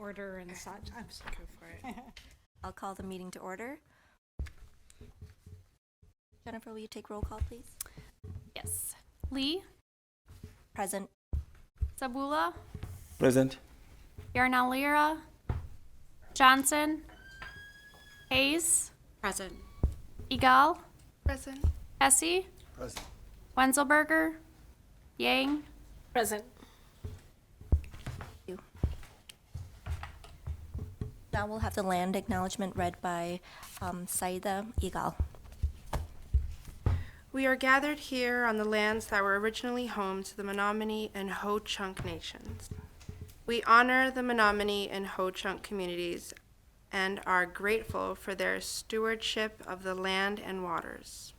order and such. I'm so Go for it. I'll call the meeting to order. Jennifer, will you take roll call, please? Yes. Lee, Present. Sabula, Present. Yarnell Lira, Johnson, Hayes, Present. Egal, Present. Hesse, Present. Wenzelberger, Yang, Present. Now we'll have the land acknowledgement read by Saida Igal. We are gathered here on the lands that were originally home to the Menominee and Ho-Chunk nations. We honor the Menominee and Ho-Chunk communities and are grateful for their stewardship of the land and waters.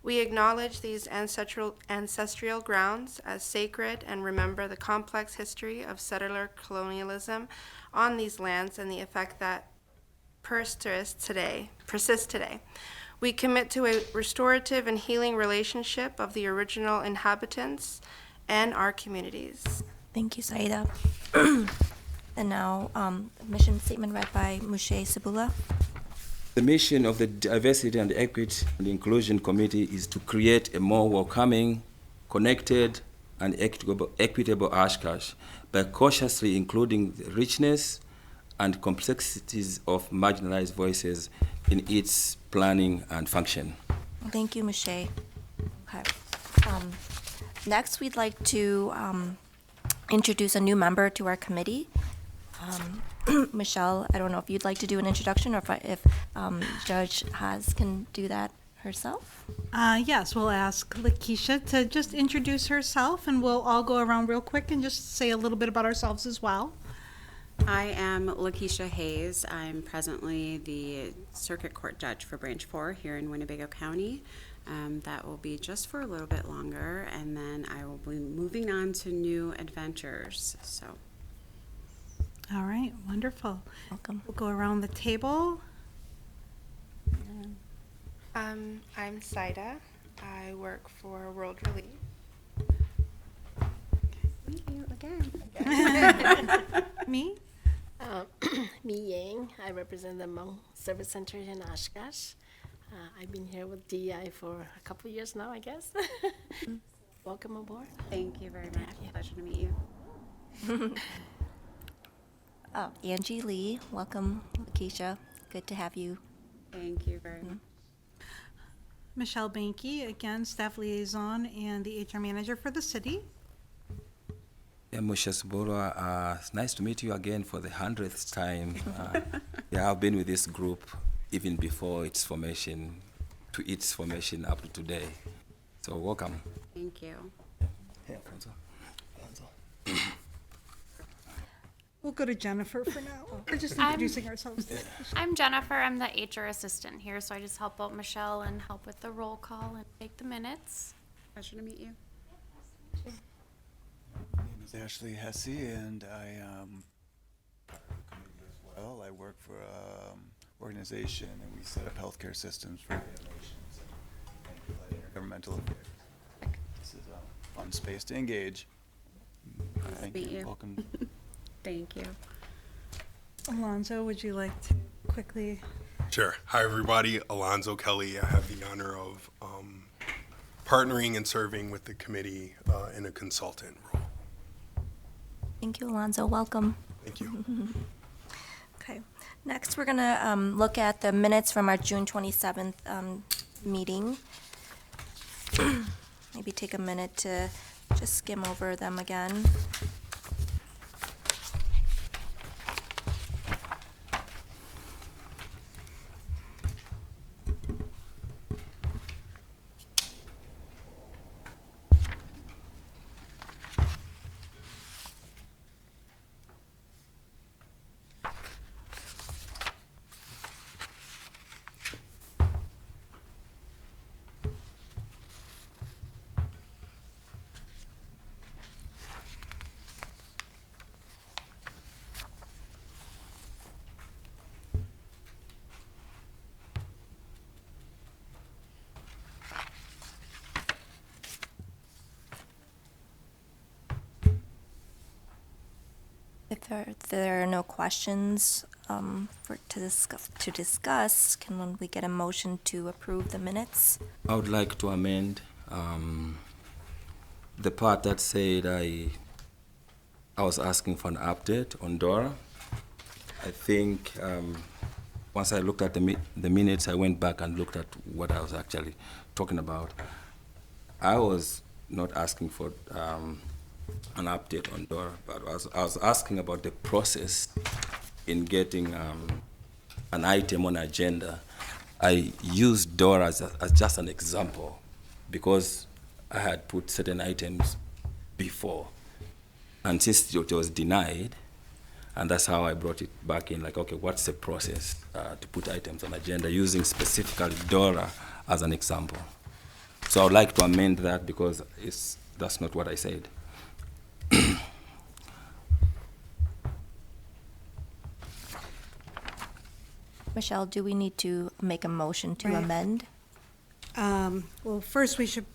We acknowledge these ancestral grounds as sacred and remember the complex history of settler colonialism on these lands and the effect that persists today. We commit to a restorative and healing relationship of the original inhabitants and our communities. Thank you, Saida. And now, mission statement read by Mushe Sabula. The mission of the Diversity and Equity and Inclusion Committee is to create a more welcoming, connected, and equitable Oshkosh by cautiously including the richness and complexities of marginalized voices in its planning and function. Thank you, Mushe. Okay. Next, we'd like to introduce a new member to our committee. Michelle, I don't know if you'd like to do an introduction or if Judge Haas can do that herself. Yes, we'll ask Lakeisha to just introduce herself, and we'll all go around real quick and just say a little bit about ourselves as well. I am Lakeisha Hayes. I'm presently the Circuit Court Judge for Branch 4 here in Winnebago County. That will be just for a little bit longer, and then I will be moving on to new adventures. So. All right, wonderful. Welcome. We'll go around the table. I'm Saida. I work for World Relief. Meet you again. Me? Me Yang. I represent the Hmong Service Center in Oshkosh. I've been here with DEI for a couple of years now, I guess. Welcome aboard. Thank you very much. Pleasure to meet you. Angie Lee, welcome, Lakeisha. Good to have you. Thank you very much. Michelle Banky, again, staff liaison and the HR manager for the city. Yeah, Musha Sabura, it's nice to meet you again for the 100th time. Yeah, I've been with this group even before its formation up to today. So welcome. Thank you. Hey, Alfonso. We'll go to Jennifer for now. We're just introducing ourselves. I'm Jennifer. I'm the HR assistant here, so I just help out Michelle and help with the roll call and take the minutes. Pleasure to meet you. My name is Ashley Hesse, and I am committee as well. I work for an organization, and we set up healthcare systems for nations and intergovernmental affairs. This is a fun space to engage. Thank meet you. Welcome. Thank you. Alonzo, would you like to quickly? Sure. Hi, everybody. Alonzo Kelly. I have the honor of partnering and serving with the committee in a consultant role. Thank you, Alonzo. Welcome. Thank you. Okay. Next, we're going to look at the minutes from our June 27th meeting. Maybe take a minute to just skim over them again. If there are no questions to discuss, can we get a motion to approve the minutes? I would like to amend the part that said I was asking for an update on Dora. I think once I looked at the minutes, I went back and looked at what I was actually talking about. I was not asking for an update on Dora, but I was asking about the process in getting an item on agenda. I used Dora as just an example because I had put certain items before. And since it was denied, and that's how I brought it back in, like, okay, what's the process to put items on agenda using specifically Dora as an example. So I would like to amend that because that's not what I said. Michelle, do we need to make a motion to Right. amend? Well, first we should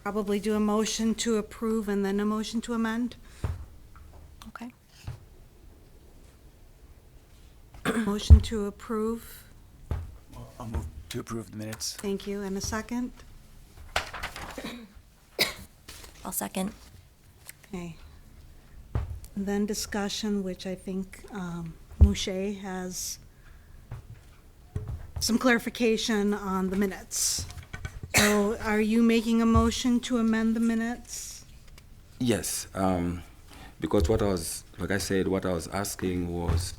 probably do a motion to approve and then a motion to amend. Okay. Motion to approve, I'll move to approve the minutes. thank you, and a second. I'll second. Okay. And then discussion, which I think Mouche has some clarification on the minutes. So are you making a motion to amend the minutes? Yes, because what I was asking was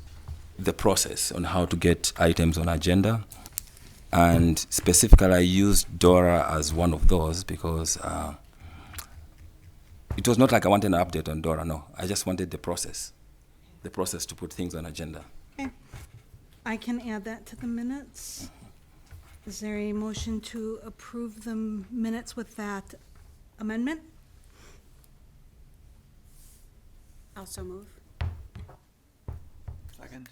the process on how to get items on agenda. And specifically, I used Dora as one of those because it was not like I wanted an update on Dora, no. I just wanted the process to put things on agenda. Okay. I can add that to the minutes. Is there a motion to approve the minutes with that amendment? Also move. Second?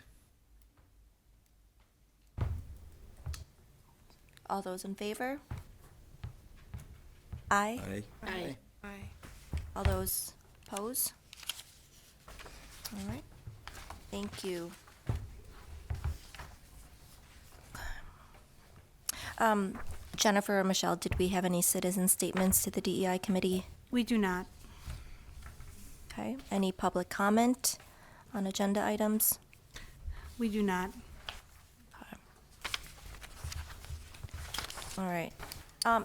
All those in favor? Aye. Aye. Aye. All those oppose? All right. Thank you. Jennifer or Michelle, did we have any citizen statements to the DEI committee? We do not. Okay. Any public comment on agenda items? We do not. All right.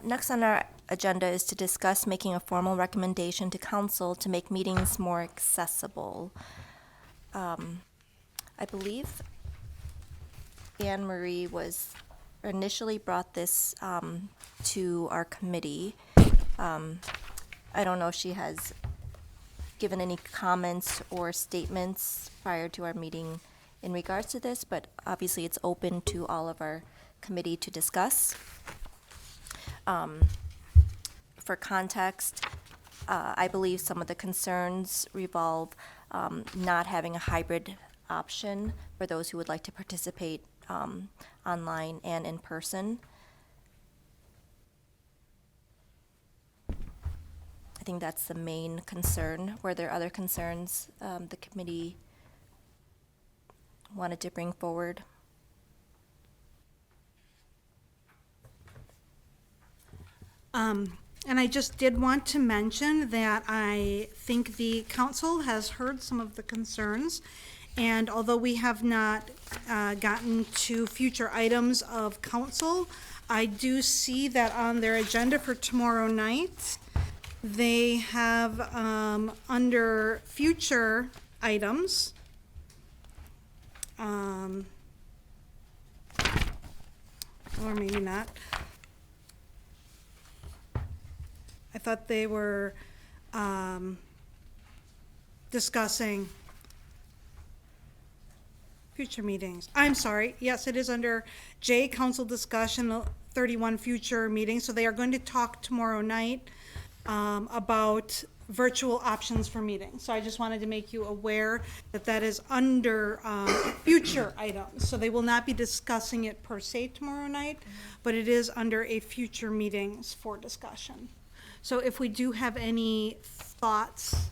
Next on our agenda is to discuss making a formal recommendation to council to make meetings more accessible. I believe Anne Marie initially brought this to our committee. I don't know if she has given any comments or statements prior to our meeting in regards to this, but obviously it's open to all of our committee to discuss. For context, I believe some of the concerns revolve not having a hybrid option for those who would like to participate online and in person. I think that's the main concern. Were there other concerns the committee wanted to bring forward? And I just did want to mention that I think the council has heard some of the concerns. And although we have not gotten to future items of council, I do see that on their agenda for tomorrow night, they have under future items, or maybe not. I thought they were discussing future meetings. I'm sorry, yes, it is under J, council discussion, 31 future meetings. So they are going to talk tomorrow night about virtual options for meetings. So I just wanted to make you aware that that is under future items. So they will not be discussing it per se tomorrow night, but it is under a future meetings for discussion. So if we do have any thoughts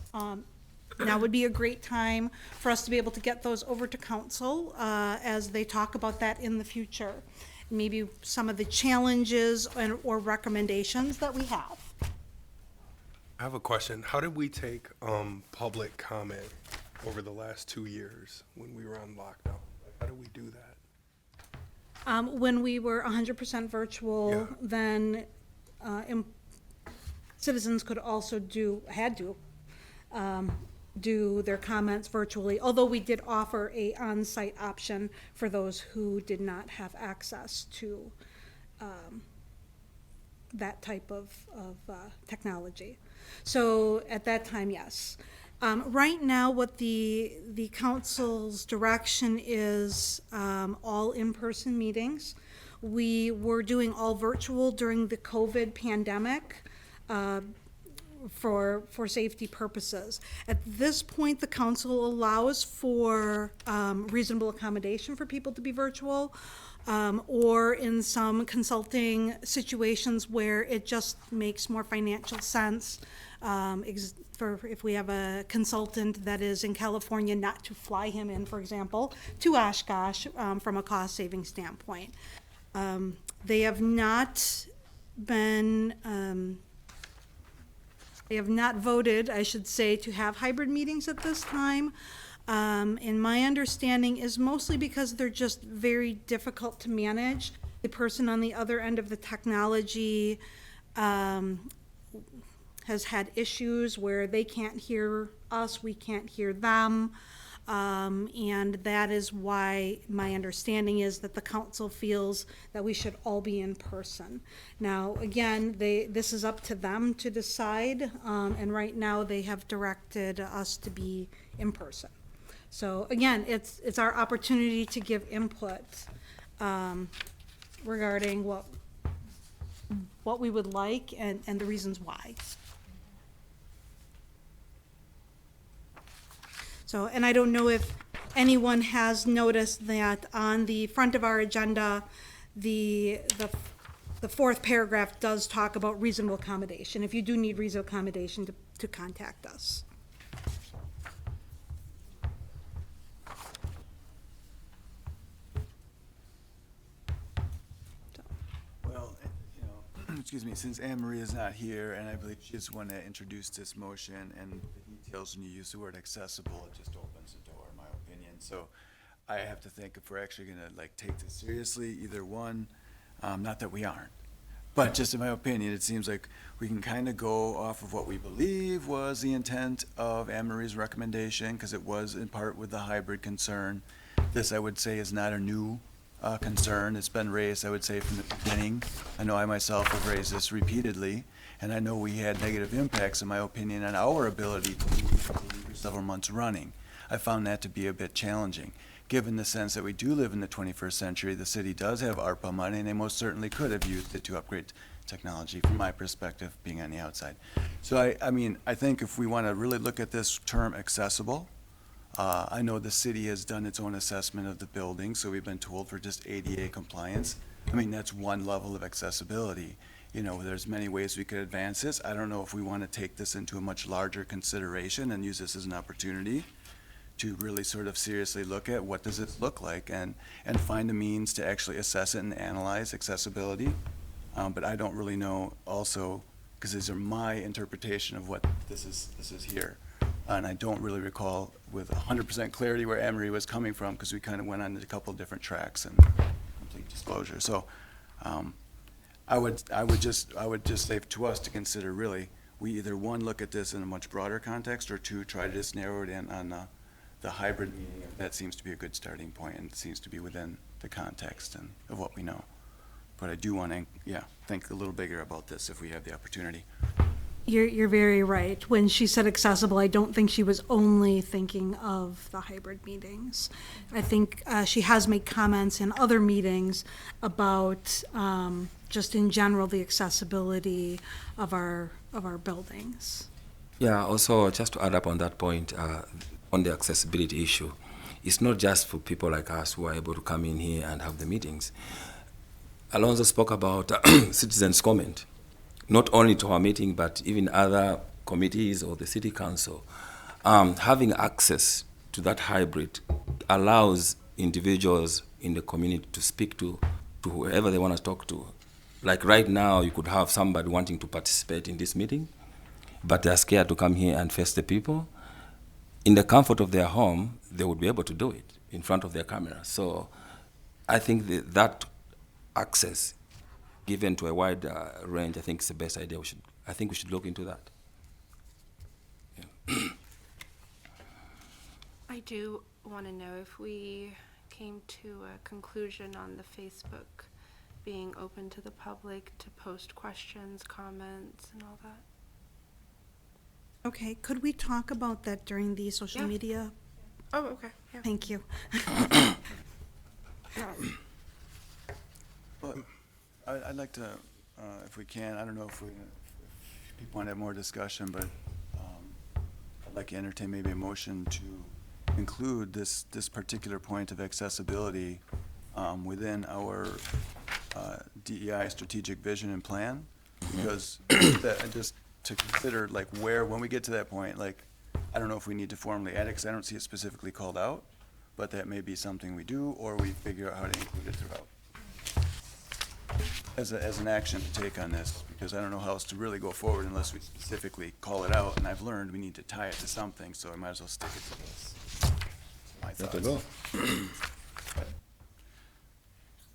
Now would be a great time for us to be able to get those over to council as they talk about that in the future. Maybe some of the challenges or recommendations that we have. I have a question. How did we take public comment over the last 2 years when we were on lockdown? How did we do that? When we were 100% virtual, Yeah. then citizens could also had to do their comments virtually, although we did offer a on-site option for those who did not have access to that type of technology. So at that time, yes. Right now, what the council's direction is, all in-person meetings. We were doing all virtual during the COVID pandemic for safety purposes. At this point, the council allows for reasonable accommodation for people to be virtual, or in some consulting situations where it just makes more financial sense, for if we have a consultant that is in California, not to fly him in, for example, to Oshkosh from a cost-saving standpoint. They have not been, they have not voted, I should say, to have hybrid meetings at this time. And my understanding is mostly because they're just very difficult to manage. The person on the other end of the technology has had issues where they can't hear us, we can't hear them. And that is why my understanding is that the council feels that we should all be in person. Now, again, this is up to them to decide, and right now they have directed us to be in person. So again, it's our opportunity to give input regarding what we would like and the reasons why. So, and I don't know if anyone has noticed that on the front of our agenda, the fourth paragraph does talk about reasonable accommodation. If you do need reasonable accommodation, to contact us. Well, excuse me, since Anne Marie is not here, and I believe she's the one that introduced this motion, and the details when you use the word accessible, it just opens the door, in my opinion. So I have to think if we're actually gonna take this seriously, either one, not that we aren't, but just in my opinion, it seems like we can kind of go off of what we believe was the intent of Anne Marie's recommendation, because it was in part with the hybrid concern. This, I would say, is not a new concern. It's been raised, I would say, from the beginning. I know I myself have raised this repeatedly, and I know we had negative impacts, in my opinion, on our ability to move for several months running. I found that to be a bit challenging. Given the sense that we do live in the 21st century, the city does have ARPA money, and they most certainly could have used it to upgrade technology, from my perspective, being on the outside. So I mean, I think if we want to really look at this term accessible, I know the city has done its own assessment of the building, so we've been told for just ADA compliance. I mean, that's one level of accessibility. You know, there's many ways we could advance this. I don't know if we want to take this into a much larger consideration and use this as an opportunity to really sort of seriously look at what does it look like and find a means to actually assess it and analyze accessibility. But I don't really know also, because these are my interpretation of what this is here. And I don't really recall with 100% clarity where Anne Marie was coming from, because we kind of went on a couple of different tracks and complete disclosure. So I would just say to us to consider, really, we either one, look at this in a much broader context, or two, try to just narrow it in on the hybrid meeting. That seems to be a good starting point, and it seems to be within the context and of what we know. But I do want to, think a little bigger about this if we have the opportunity. You're very right. When she said accessible, I don't think she was only thinking of the hybrid meetings. I think she has made comments in other meetings about just in general the accessibility of our buildings. Yeah, also just to add up on that point, on the accessibility issue, it's not just for people like us who are able to come in here and have the meetings. Alonso spoke about citizens' comment, not only to our meeting, but even other committees or the city council. having access to that hybrid allows individuals in the community to speak to whoever they want to talk to. Like right now, you could have somebody wanting to participate in this meeting, but they're scared to come here and face the people. In the comfort of their home, they would be able to do it in front of their camera. So I think that access given to a wide range, I think is the best idea. I think we should look into that. Yeah. I do want to know if we came to a conclusion on the Facebook being open to the public to post questions, comments, and all that. Okay, could we talk about that during the social Yeah. media? Oh, okay. Yeah. Thank you. Well, I'd like to, if we can, I don't know if people want to have more discussion, but I'd like to entertain maybe a motion to include this particular point of accessibility within our DEI strategic vision and plan, because just to consider, like, when we get to that point, like, I don't know if we need to formally add it, because I don't see it specifically called out, but that may be something we do, or we figure out how to include it throughout. As an action to take on this, because I don't know how else to really go forward unless we specifically call it out, and I've learned we need to tie it to something, so I might as well stick it to this. My There to thoughts. go.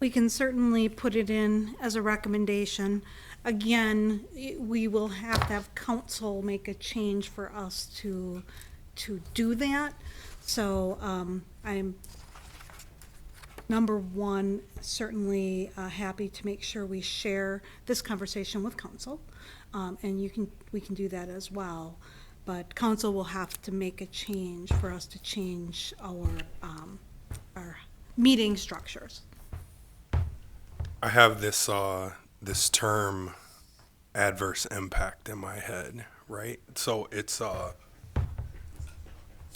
We can certainly put it in as a recommendation. Again, we will have to have council make a change for us to do that. So I'm, number one, certainly happy to make sure we share this conversation with council. And we can do that as well. But council will have to make a change for us to change our meeting structures. I have this this term adverse impact in my head, right? So it's so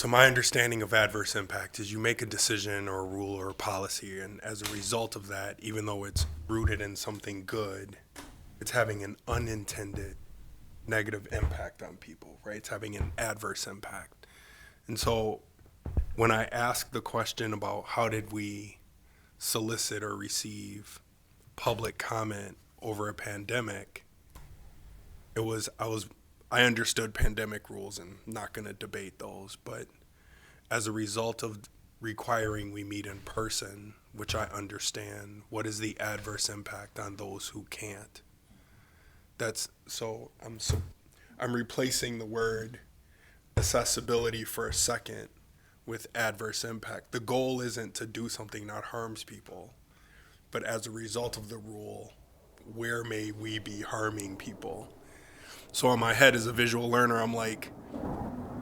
my understanding of adverse impact is you make a decision or a rule or a policy, and as a result of that, even though it's rooted in something good, it's having an unintended negative impact on people, right? It's having an adverse impact. And so when I ask the question about how did we solicit or receive public comment over a pandemic, I understood pandemic rules and not going to debate those, but as a result of requiring we meet in person, which I understand, what is the adverse impact on those who can't? I'm replacing the word accessibility for a second with adverse impact. The goal isn't to do something that harms people, but as a result of the rule, where may we be harming people? So in my head, as a visual learner, I'm like,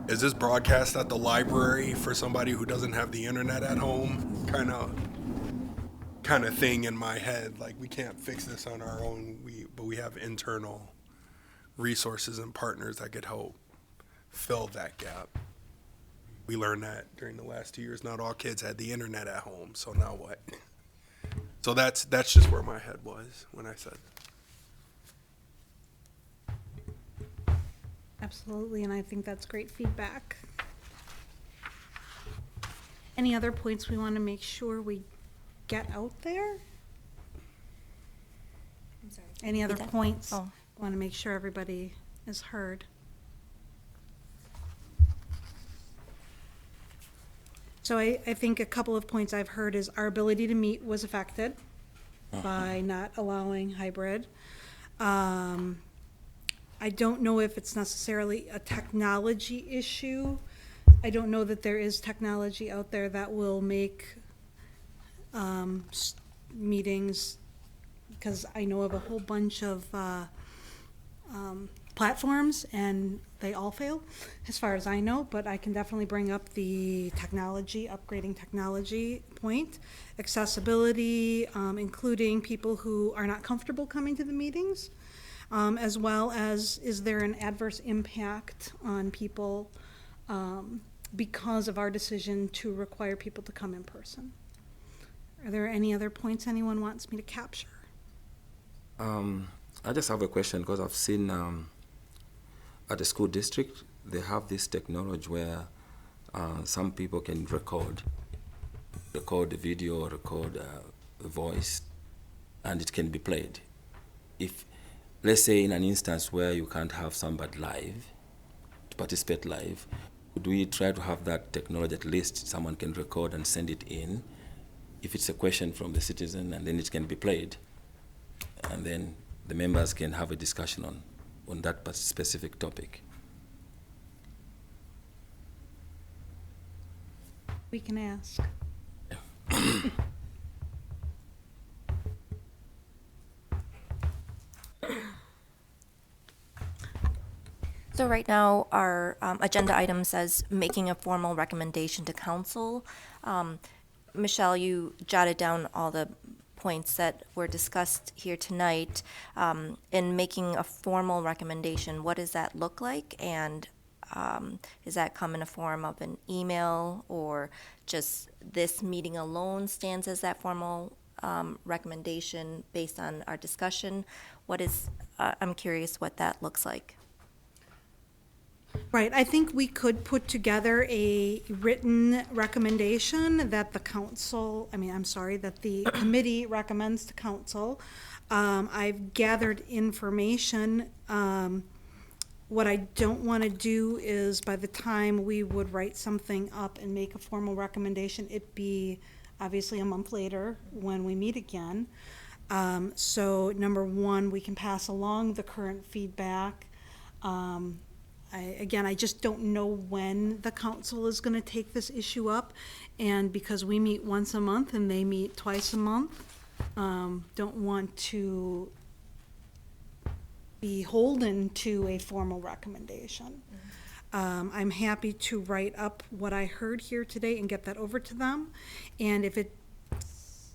is this broadcast at the library for somebody who doesn't have the internet at home? Kind of thing in my head. Like, we can't fix this on our own, but we have internal resources and partners that could help fill that gap. We learned that during the last 2 years. Not all kids had the internet at home, so now what? So that's just where my head was when I said that. Absolutely, and I think that's great feedback. Any other points we want to make sure we get out there? I'm sorry. Any other Repeat that? points? Oh. Want to make sure everybody is heard. So I think a couple of points I've heard is our ability to meet was affected by not allowing hybrid. I don't know if it's necessarily a technology issue. I don't know that there is technology out there that will make meetings, because I know of a whole bunch of platforms and they all fail, as far as I know, but I can definitely bring up the technology, upgrading technology point. Accessibility, including people who are not comfortable coming to the meetings. As well as, is there an adverse impact on people because of our decision to require people to come in person? Are there any other points anyone wants me to capture? I just have a question, because I've seen at the school district, they have this technology where some people can record the video, record the voice, and it can be played. If, let's say, in an instance where you can't have somebody live, to participate live, could we try to have that technology, at least someone can record and send it in, if it's a question from the citizen, and then it can be played, and then the members can have a discussion on that specific topic. We can ask. So right now, our agenda item says making a formal recommendation to council. Michelle, you jotted down all the points that were discussed here tonight. In making a formal recommendation, what does that look like? And does that come in a form of an email, or just this meeting alone stands as that formal recommendation based on our discussion? What is, I'm curious what that looks like. Right, I think we could put together a written recommendation that the that the committee recommends to council. I've gathered information. What I don't want to do is, by the time we would write something up and make a formal recommendation, it be obviously a month later when we meet again. So number one, we can pass along the current feedback. I just don't know when the council is going to take this issue up, and because we meet once a month and they meet twice a month, don't want to be beholden to a formal recommendation. I'm happy to write up what I heard here today and get that over to them, and if it's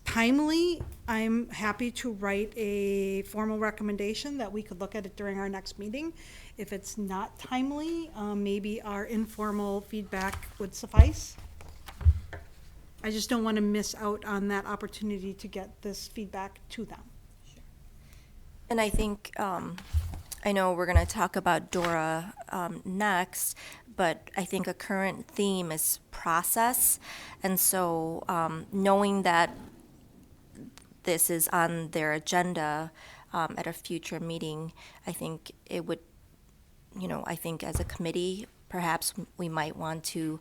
timely, I'm happy to write a formal recommendation that we could look at it during our next meeting. If it's not timely, maybe our informal feedback would suffice. I just don't want to miss out on that opportunity to get this feedback to them. And I think, I know we're going to talk about Dora next, but I think a current theme is process. And so knowing that this is on their agenda at a future meeting, I think it would, I think as a committee, perhaps we might want to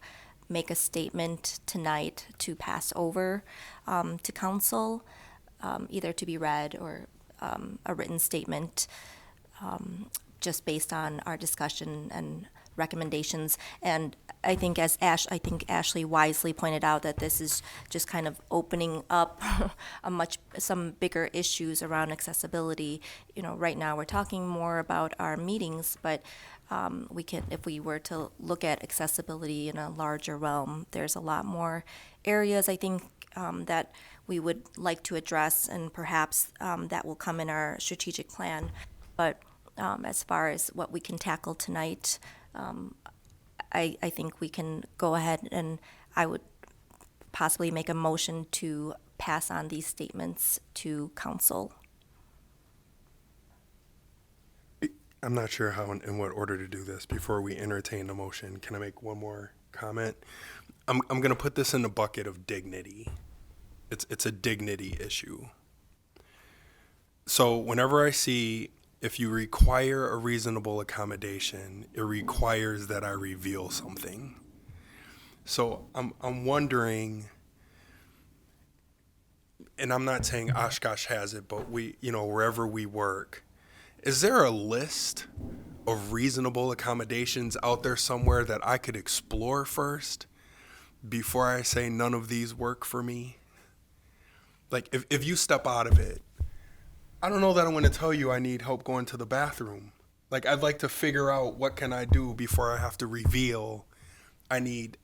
make a statement tonight to pass over to council, either to be read or a written statement, just based on our discussion and recommendations. And I think Ashley wisely pointed out that this is just kind of opening up some bigger issues around accessibility. Right now we're talking more about our meetings, but we can, if we were to look at accessibility in a larger realm, there's a lot more areas I think that we would like to address, and perhaps that will come in our strategic plan. But as far as what we can tackle tonight, I think we can go ahead, and I would possibly make a motion to pass on these statements to council. I'm not sure how in what order to do this before we entertain the motion. Can I make one more comment? I'm going to put this in the bucket of dignity. It's a dignity issue. So whenever I see, if you require a reasonable accommodation, it requires that I reveal something. So I'm wondering, and I'm not saying Oshkosh has it, but we, wherever we work, is there a list of reasonable accommodations out there somewhere that I could explore first before I say none of these work for me? Like, if you step out of it, I don't know that I'm going to tell you I need help going to the bathroom. Like, I'd like to figure out what can I do before I have to reveal I need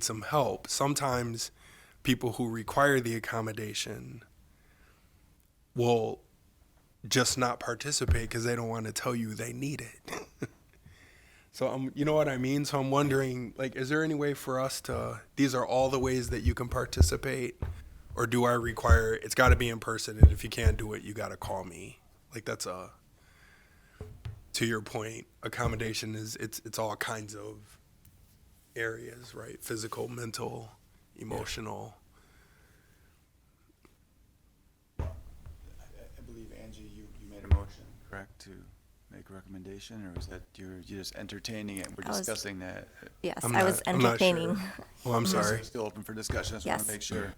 some help. Sometimes people who require the accommodation will just not participate because they don't want to tell you they need it. So you know what I mean? So I'm wondering, like, is there any way for us to, these are all the ways that you can participate? Or do I require, it's got to be in person, and if you can't do it, you got to call me. Like, that's to your point, accommodation is, it's all kinds of areas, right? Physical, mental, emotional. I believe, Angie, you made a motion, correct, to make a recommendation, or was that you're just entertaining it? We're I was- discussing that. Yes, I'm I was not- I'm not sure. entertaining. Oh, I'm So sorry. it's still open for discussion, I just want Yes. to make sure.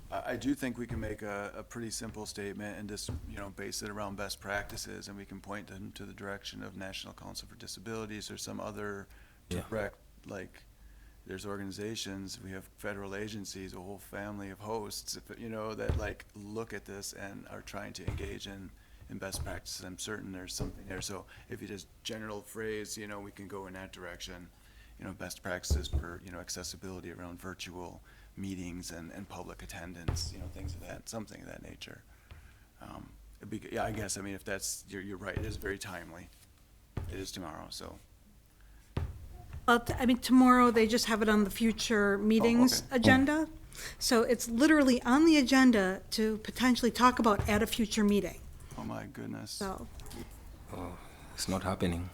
I do think we can make a pretty simple statement and just, base it around best practices, and we can point them to the direction of National Council for Disabilities or some other Yeah. direct, like, there's organizations, we have federal agencies, a whole family of hosts, that like look at this and are trying to engage in best practices. I'm certain there's something there. So if you just general phrase, we can go in that direction. Best practices for, accessibility around virtual meetings and public attendance, things of that, something of that nature. Yeah, I guess, if that's, you're right, it is very timely. It is tomorrow, so. Well, tomorrow they just have it on the future meetings okay. agenda. So it's literally on the agenda to potentially talk about at a future meeting, Oh, my goodness. so. Oh, it's not happening.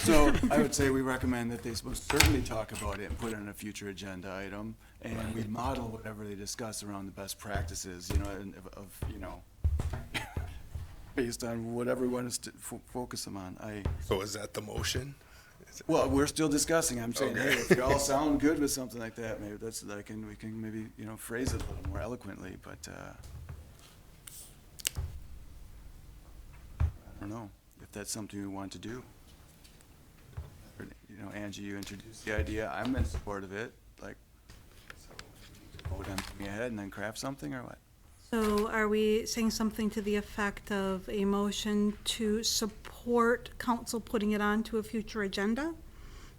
So I would say we recommend that they most certainly talk about it and put it on a future agenda item, and we model whatever they discuss around the best practices, based on whatever we want us to focus them on. So is that the motion? Well, we're still discussing. I'm saying, Okay. hey, if you all sound good with something like that, maybe we can maybe, phrase it a little more eloquently, but, I don't know if that's something we want to do. Angie, you introduced the idea. I'm in support of it, like, so vote on me ahead and then craft something, or what? So are we saying something to the effect of a motion to support council putting it on to a future agenda?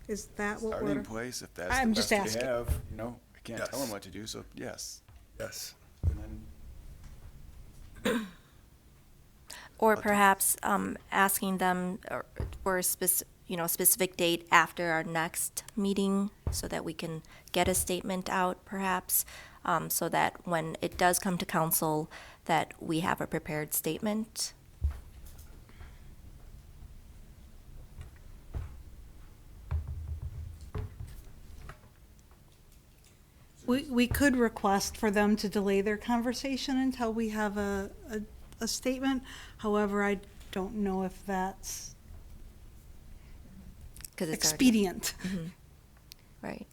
Is that what we're? Starting place, if that's the I'm best just we asking. have, I can't tell Yes. them what to do, so yes. Yes. And then Or perhaps asking them for a specific date after our next meeting so that we can get a statement out perhaps, so that when it does come to council, that we have a prepared statement. We could request for them to delay their conversation until we have a statement. However, I don't know if that's 'Cause it's already- expedient. Right.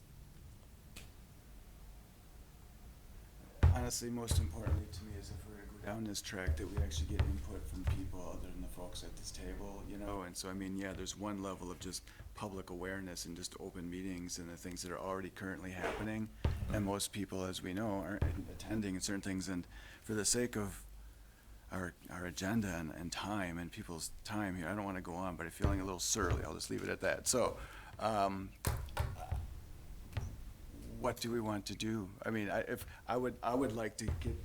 honestly, most importantly to me is if we're gonna go down this track, that we actually get input from people other than the folks at this table, and so, there's one level of just public awareness and just open meetings and the things that are already currently happening, and most people, as we know, aren't attending certain things, and for the sake of our agenda and time and people's time here, I don't wanna go on, but I'm feeling a little surly, I'll just leave it at that, so, what do we want to do? I would like to get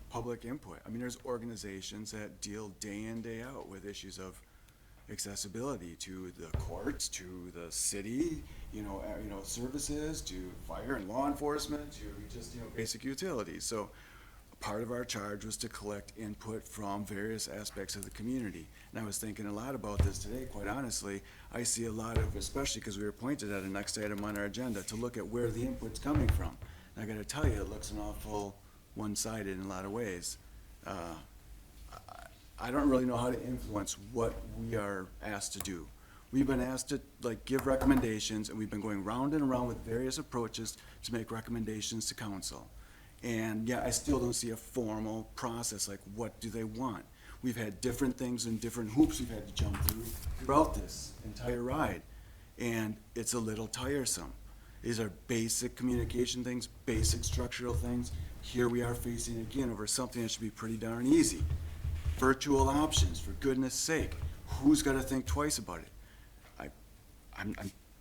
public input. There's organizations that deal day in, day out with issues of accessibility to the courts, to the city, services, to fire and law enforcement, to just, basic utilities. So part of our charge was to collect input from various aspects of the community. And I was thinking a lot about this today, quite honestly. I see a lot of, especially because we were pointed at a next item on our agenda, to look at where the input's coming from. And I gotta tell you, it looks an awful one-sided in a lot of ways. I don't really know how to influence what we are asked to do. We've been asked to, give recommendations, and we've been going round and around with various approaches to make recommendations to council. And I still don't see a formal process, like what do they want? We've had different things and different hoops we've had to jump through throughout this entire ride, and it's a little tiresome. These are basic communication things, basic structural things. Here we are facing again over something that should be pretty darn easy. Virtual options, for goodness sake. Who's gotta think twice about it?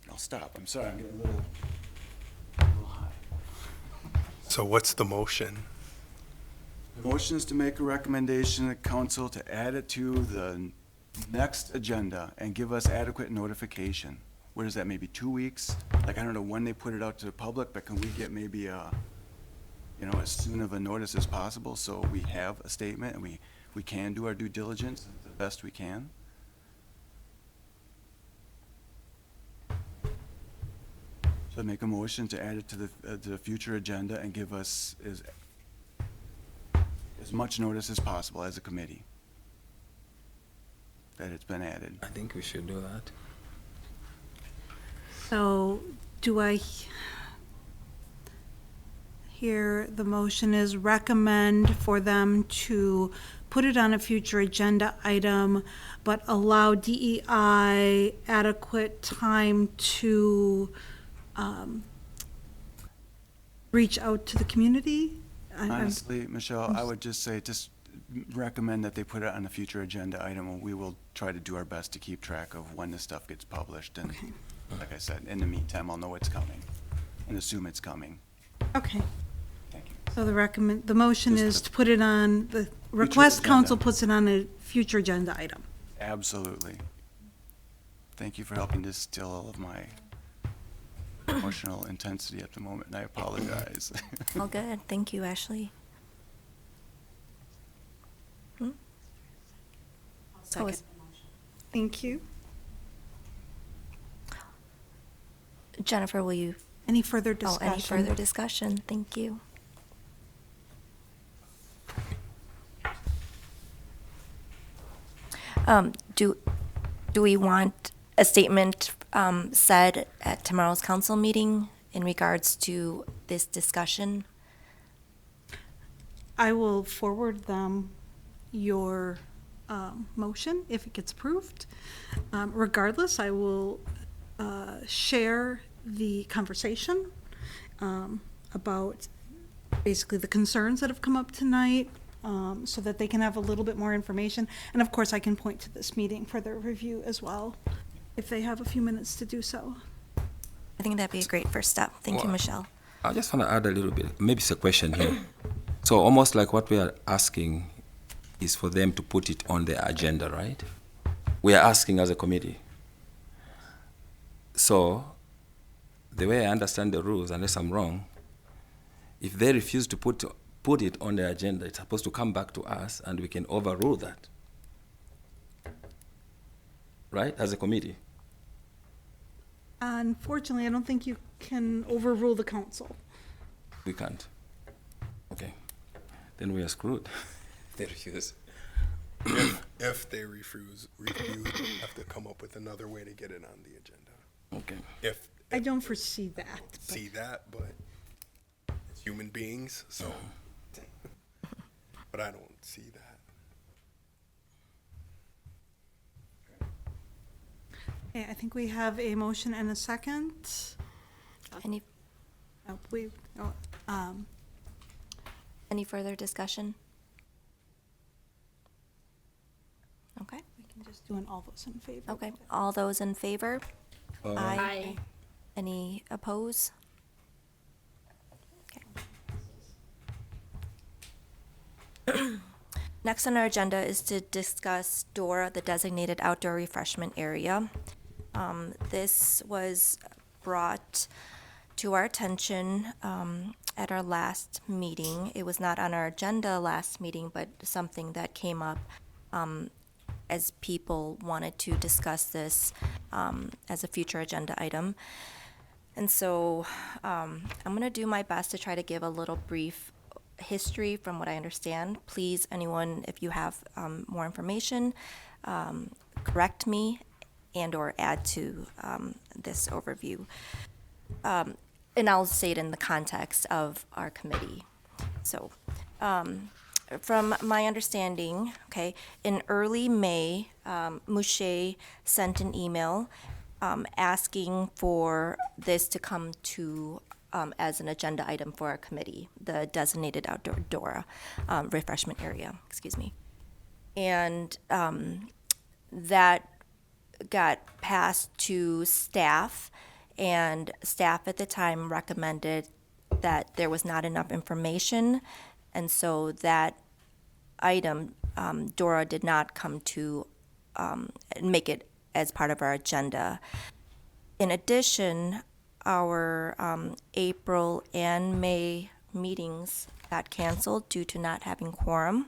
I'll stop, I'm sorry, I'm getting a little high. So what's the motion? The motion is to make a recommendation to council to add it to the next agenda and give us adequate notification. What is that, maybe 2 weeks? I don't know when they put it out to the public, but can we get maybe as soon of a notice as possible, so we have a statement and we can do our due diligence the best we can? So make a motion to add it to the future agenda and give us as much notice as possible as a committee that it's been added. I think we should do that. So do I hear the motion is recommend for them to put it on a future agenda item, but allow DEI adequate time to reach out to the community? Honestly, Michelle, I would just say, just recommend that they put it on a future agenda item, and we will try to do our best to keep track of when this stuff gets published. And Okay. like I said, in the meantime, I'll know it's coming and assume it's coming. Okay, Thank you. so the motion Just is the to put it on, the request agenda. council puts it on a future agenda item. Absolutely. Thank you for helping distill all of my emotional intensity at the moment, and I apologize. All good. Thank you, Ashley. Second. Thank you. Jennifer, will you? Any further Oh, discussion? any further discussion? Thank you. Do we want a statement said at tomorrow's council meeting in regards to this discussion? I will forward them your motion if it gets approved. Regardless, I will share the conversation about basically the concerns that have come up tonight, so that they can have a little bit more information. And of course, I can point to this meeting for their review as well, if they have a few minutes to do so. I think that'd be a great first step. Thank you, Well, Michelle. I just want to add a little bit, maybe it's a question here. So almost like what we are asking is for them to put it on their agenda, right? We are asking as a committee. So the way I understand the rules, unless I'm wrong, if they refuse to put it on the agenda, it's supposed to come back to us and we can overrule that. Right, as a committee? Unfortunately, I don't think you can overrule the council. We can't. Okay. Then we are screwed. They refuse. If they refuse, we have to come up with another way to get it on the agenda. Okay. If I don't foresee that. but- see that, but it's human beings, so. But I don't see that. Okay, I think we have a motion and a second. Any, Oh, any further discussion? Okay, we can just do an all those in favor. okay. All those in favor? Aye. Any oppose? Okay. Next on our agenda is to discuss DORA, the designated outdoor refreshment area. This was brought to our attention at our last meeting. It was not on our agenda last meeting, but something that came up as people wanted to discuss this as a future agenda item. And so I'm going to do my best to try to give a little brief history from what I understand. Please, anyone, if you have more information, correct me and or add to this overview. And I'll say it in the context of our committee. So, from my understanding, okay, in early May, Mouche sent an email asking for this to come to as an agenda item for our committee, the designated outdoor DORA refreshment area, excuse me. And that got passed to staff, and staff at the time recommended that there was not enough information, and so that item, DORA did not come to make it as part of our agenda. In addition, our April and May meetings got canceled due to not having quorum.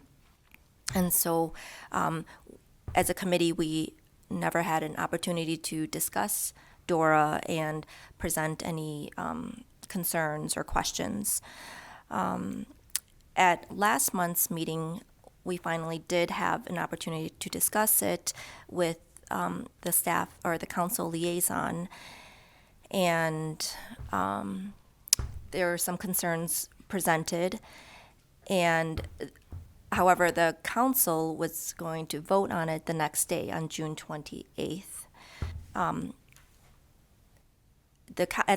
And so, as a committee, we never had an opportunity to discuss Dora and present any concerns or questions. At last month's meeting, we finally did have an opportunity to discuss it with the staff or the council liaison, and there were some concerns presented, and however, the council was going to vote on it the next day on June 28th. At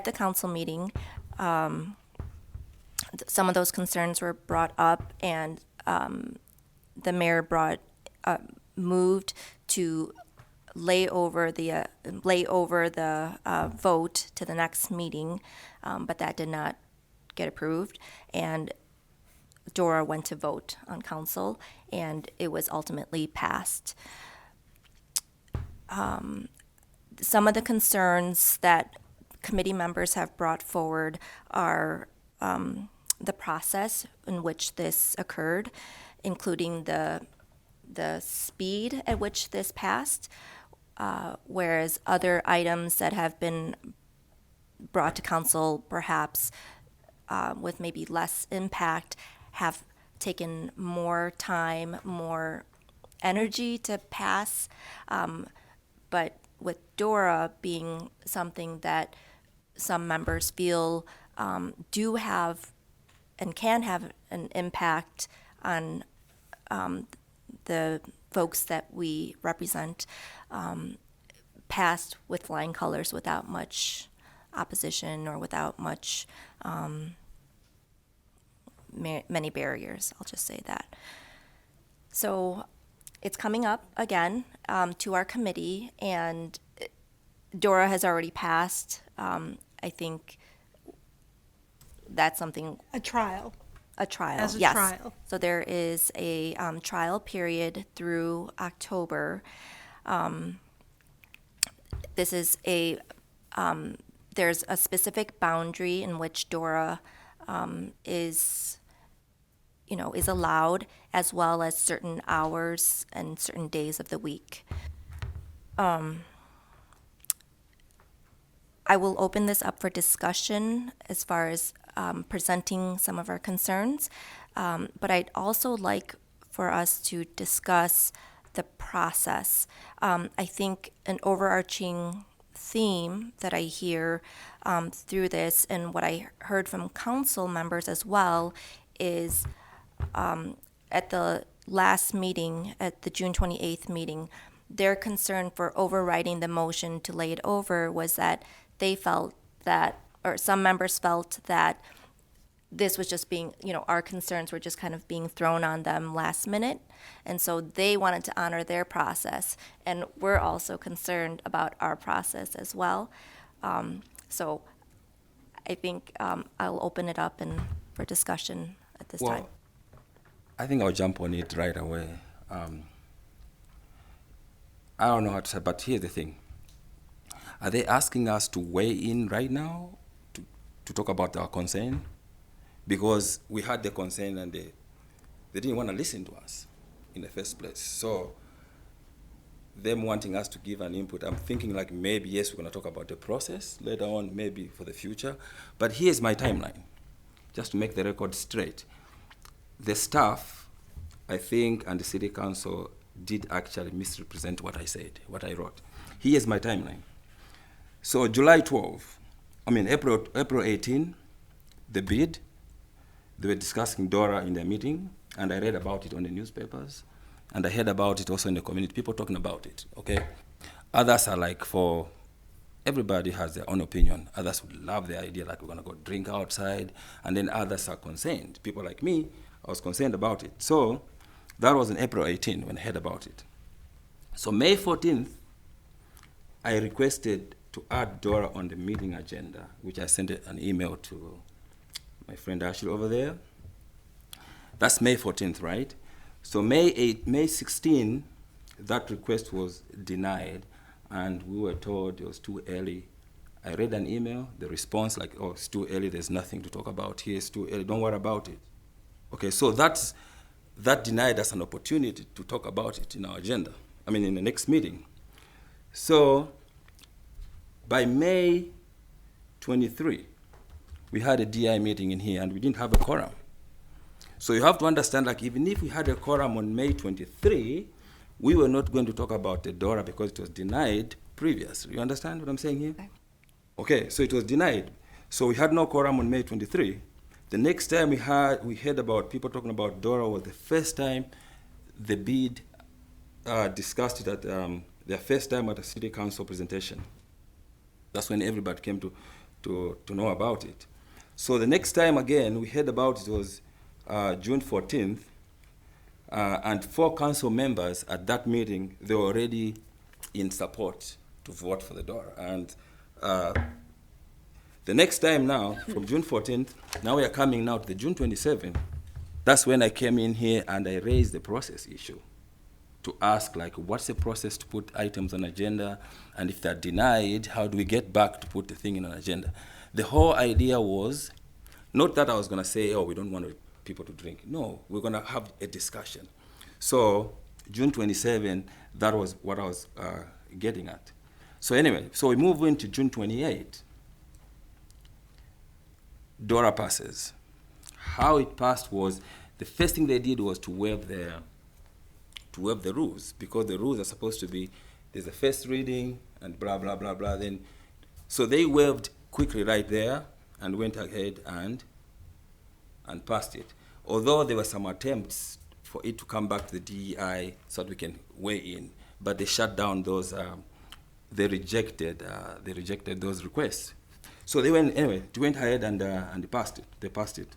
the council meeting, some of those concerns were brought up, and the mayor moved to lay over the vote to the next meeting, but that did not get approved, and Dora went to vote on council, and it was ultimately passed. Some of the concerns that committee members have brought forward are the process in which this occurred, including the speed at which this passed, whereas other items that have been brought to council perhaps with maybe less impact have taken more time, more energy to pass. But with Dora being something that some members feel do have and can have an impact on the folks that we represent, passed with flying colors without much opposition or without much many barriers, I'll just say that. So it's coming up again to our committee, and Dora has already passed. I think that's something. A trial. A trial, As a yes. trial. So there is a trial period through October. This is there's a specific boundary in which Dora is allowed, as well as certain hours and certain days of the week. I will open this up for discussion as far as presenting some of our concerns, but I'd also like for us to discuss the process. I think an overarching theme that I hear through this, and what I heard from council members as well, is at the last meeting, at the June 28th meeting, their concern for overriding the motion to lay it over was that they felt that, or some members felt that this was just being, our concerns were just kind of being thrown on them last minute. And so they wanted to honor their process. And we're also concerned about our process as well. So I think I'll open it up for discussion at this time. I think I'll jump on it right away. I don't know how to say, but here's the thing. Are they asking us to weigh in right now to talk about our concern? Because we had the concern and they didn't want to listen to us in the first place. So them wanting us to give an input, I'm thinking like maybe, yes, we're going to talk about the process later on, maybe for the future. But here's my timeline, just to make the record straight. The staff, I think, and the city council did actually misrepresent what I said, what I wrote. Here's my timeline. So April 18, the bid, they were discussing Dora in their meeting, and I read about it on the newspapers, and I heard about it also in the community, people talking about it, okay? Others are like, everybody has their own opinion. Others would love the idea, like we're gonna go drink outside, and then others are concerned. People like me, I was concerned about it. So that was on April 18 when I heard about it. So May 14th, I requested to add Dora on the meeting agenda, which I sent an email to my friend Ashley over there. That's May 14th, right? So May 16, that request was denied, and we were told it was too early. I read an email, the response like, oh, it's too early, there's nothing to talk about here, it's too early, don't worry about it. Okay, so that denied us an opportunity to talk about it in our agenda, in the next meeting. So By May 23, we had a DI meeting in here and we didn't have a quorum. So you have to understand, like, even if we had a quorum on May 23, we were not going to talk about the DORA because it was denied previously. You understand what I'm saying here? Okay, so it was denied. So we had no quorum on May 23. The next time we heard about people talking about DORA was the first time the bid discussed it at their first time at a city council presentation. That's when everybody came to know about it. So the next time again we heard about it was June 14th, and 4 council members at that meeting, they were already in support to vote for the DORA. And the next time now, from June 14th, now we are coming now to the June 27th. That's when I came in here and I raised the process issue to ask, like, what's the process to put items on agenda? And if they're denied, how do we get back to put the thing in an agenda? The whole idea was, not that I was going to say, oh, we don't want people to drink. No, we're going to have a discussion. So June 27, that was what I was getting at. So anyway, so we move into June 28. DORA passes. How it passed was, the first thing they did was to waive the rules, because the rules are supposed to be, there's a first reading and blah, blah, blah, blah. Then, so they waived quickly right there and went ahead and passed it. Although there were some attempts for it to come back to the DEI so that we can weigh in, but they shut down those, they rejected those requests. So they went ahead and they passed it. They passed it.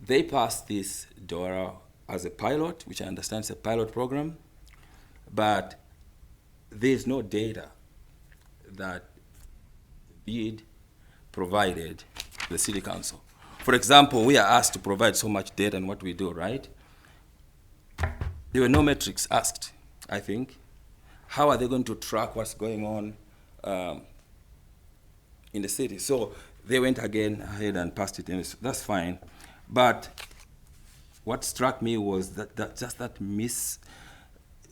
They passed this DORA as a pilot, which I understand is a pilot program, but there's no data that BID provided the city council. For example, we are asked to provide so much data on what we do, right? There were no metrics asked, I think. How are they going to track what's going on in the city? So they went again ahead and passed it, and that's fine. But what struck me was that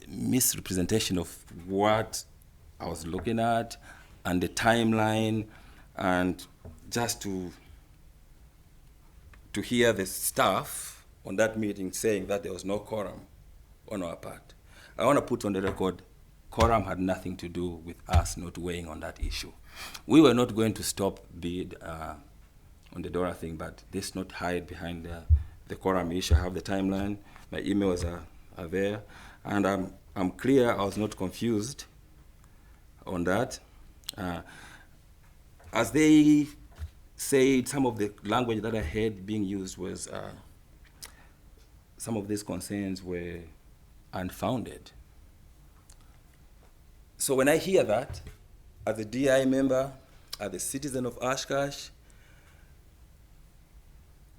misrepresentation of what I was looking at and the timeline, and just to hear the staff on that meeting saying that there was no quorum on our part. I want to put on the record, quorum had nothing to do with us not weighing on that issue. We were not going to stop BID on the DORA thing, but let's not hide behind the quorum issue. I have the timeline. My emails are there. And I'm clear I was not confused on that. As they said, some of the language that I heard being used was, some of these concerns were unfounded. So when I hear that, as a DI member, as a citizen of Oshkosh,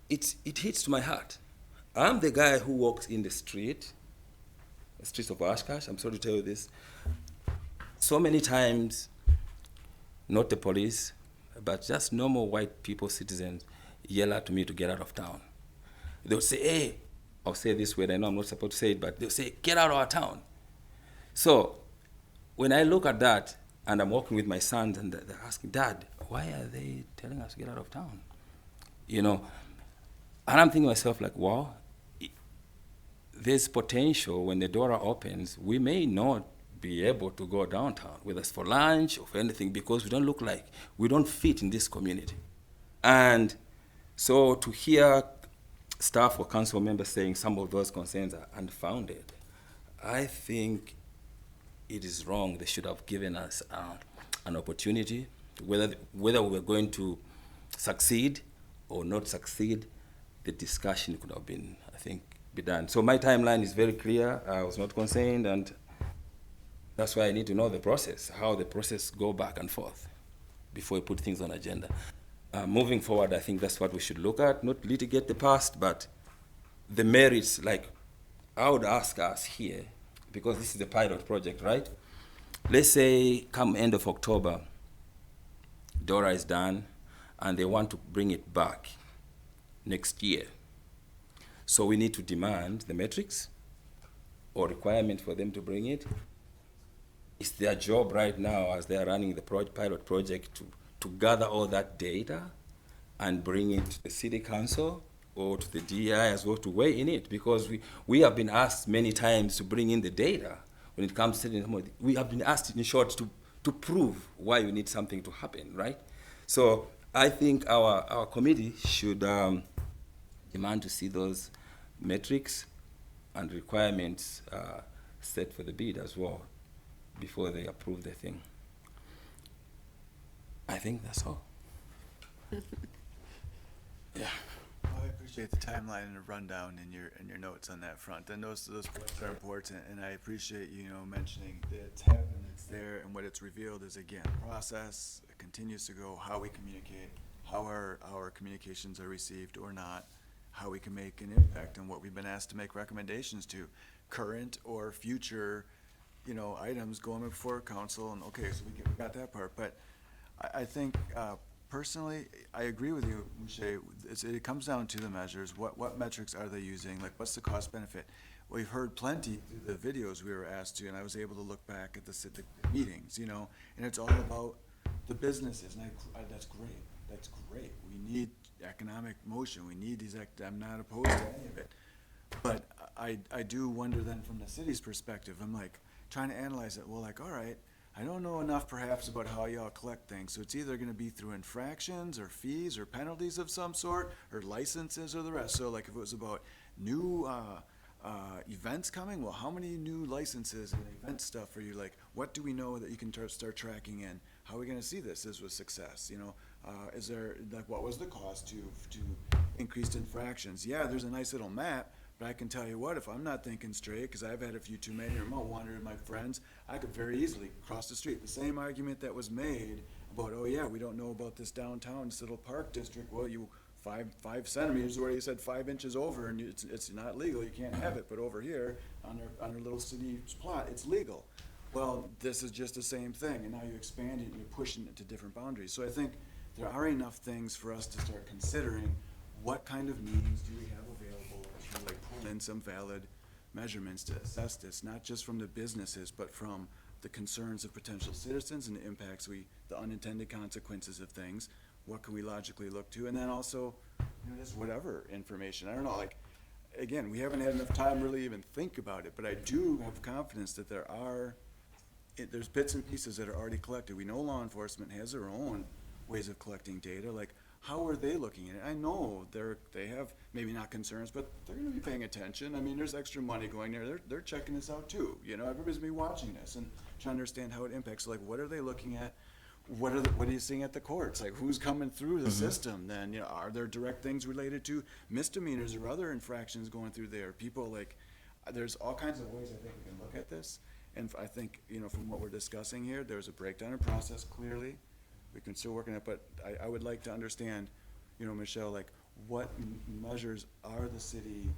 it hits to my heart. I'm the guy who walks in the streets of Oshkosh. I'm sorry to tell you this. So many times, not the police, but just normal white people, citizens, yell at me to get out of town. They'll say, hey, I'll say this word, I know I'm not supposed to say it, but they'll say, get out of our town. So when I look at that, and I'm walking with my sons, and they're asking, Dad, why are they telling us to get out of town? You know, and I'm thinking to myself, like, wow, there's potential when the DORA opens, we may not be able to go downtown, whether it's for lunch or for anything, because we don't fit in this community. And so to hear staff or council members saying some of those concerns are unfounded, I think it is wrong. They should have given us an opportunity, whether we were going to succeed or not succeed. The discussion could have been, I think, be done. So my timeline is very clear. I was not concerned, and that's why I need to know the process, how the process go back and forth before we put things on agenda. Moving forward, I think that's what we should look at, not litigate the past, but the merits. Like, I would ask us here, because this is a pilot project, right? Let's say come end of October, DORA is done, and they want to bring it back next year. So we need to demand the metrics or requirement for them to bring it. it's their job right now as they are running the pilot project to gather all that data and bring it to the city council or to the DEI as well to weigh in it, because we have been asked many times to bring in the data when it comes to we have been asked in short to prove why we need something to happen, right? So I think our committee should demand to see those metrics and requirements set for the bid as well before they approve the thing. I think that's all. Yeah. Well, I appreciate the timeline and the rundown in your notes on that front. And those points are important, and I appreciate mentioning that it's happened, it's there, and what it's revealed is, again, process. It continues to go, how we communicate, how our communications are received or not, how we can make an impact on what we've been asked to make recommendations to, current or future items going before council. And okay, so we got that part, but I think personally, I agree with you, Mouche. It comes down to the measures. What metrics are they using? Like, what's the cost benefit? We've heard plenty through the videos we were asked to, and I was able to look back at the meetings, and it's all about the businesses, and that's great. That's great. We need economic motion. We need these. I'm not opposed to any of it, but I do wonder then from the city's perspective. I'm like trying to analyze it. Well, like, all right, I don't know enough perhaps about how y'all collect things, so it's either going to be through infractions or fees or penalties of some sort or licenses or the rest. So like if it was about new events coming, well, how many new licenses and event stuff are you like, what do we know that you can start tracking in? How are we going to see this as a success? Is there, like, what was the cost to increased infractions? Yeah, there's a nice little map, but I can tell you what, if I'm not thinking straight, because I've had a few too many, or I'm out wandering with my friends, I could very easily cross the street. The same argument that was made about, oh yeah, we don't know about this downtown, this little park district. Well, you 5 centimeters, where you said 5 inches over, and it's not legal, you can't have it. But over here, on their little city plot, it's legal. Well, this is just the same thing, and now you expand it and you're pushing it to different boundaries. So I think there are enough things for us to start considering what kind of means do we have available to like pull in some valid measurements to assess this, not just from the businesses, but from the concerns of potential citizens and the impacts the unintended consequences of things. What can we logically look to? And then also, just whatever information. I don't know, like, again, we haven't had enough time really even think about it, but I do have confidence that there's bits and pieces that are already collected. We know law enforcement has their own ways of collecting data. Like, how are they looking at it? I know they have maybe not concerns, but they're going to be paying attention. I mean, there's extra money going there. They're checking this out too. Everybody's been watching this and trying to understand how it impacts. So, like, what are they looking at? What are you seeing at the courts? Like, who's coming through the system? Then, are there direct things related to misdemeanors or other infractions going through there? People, like, there's all kinds of ways I think we can look at this. And I think, from what we're discussing here, there's a breakdown in process clearly. We can still work on it, but I would like to understand, Michelle, like, what measures are the city,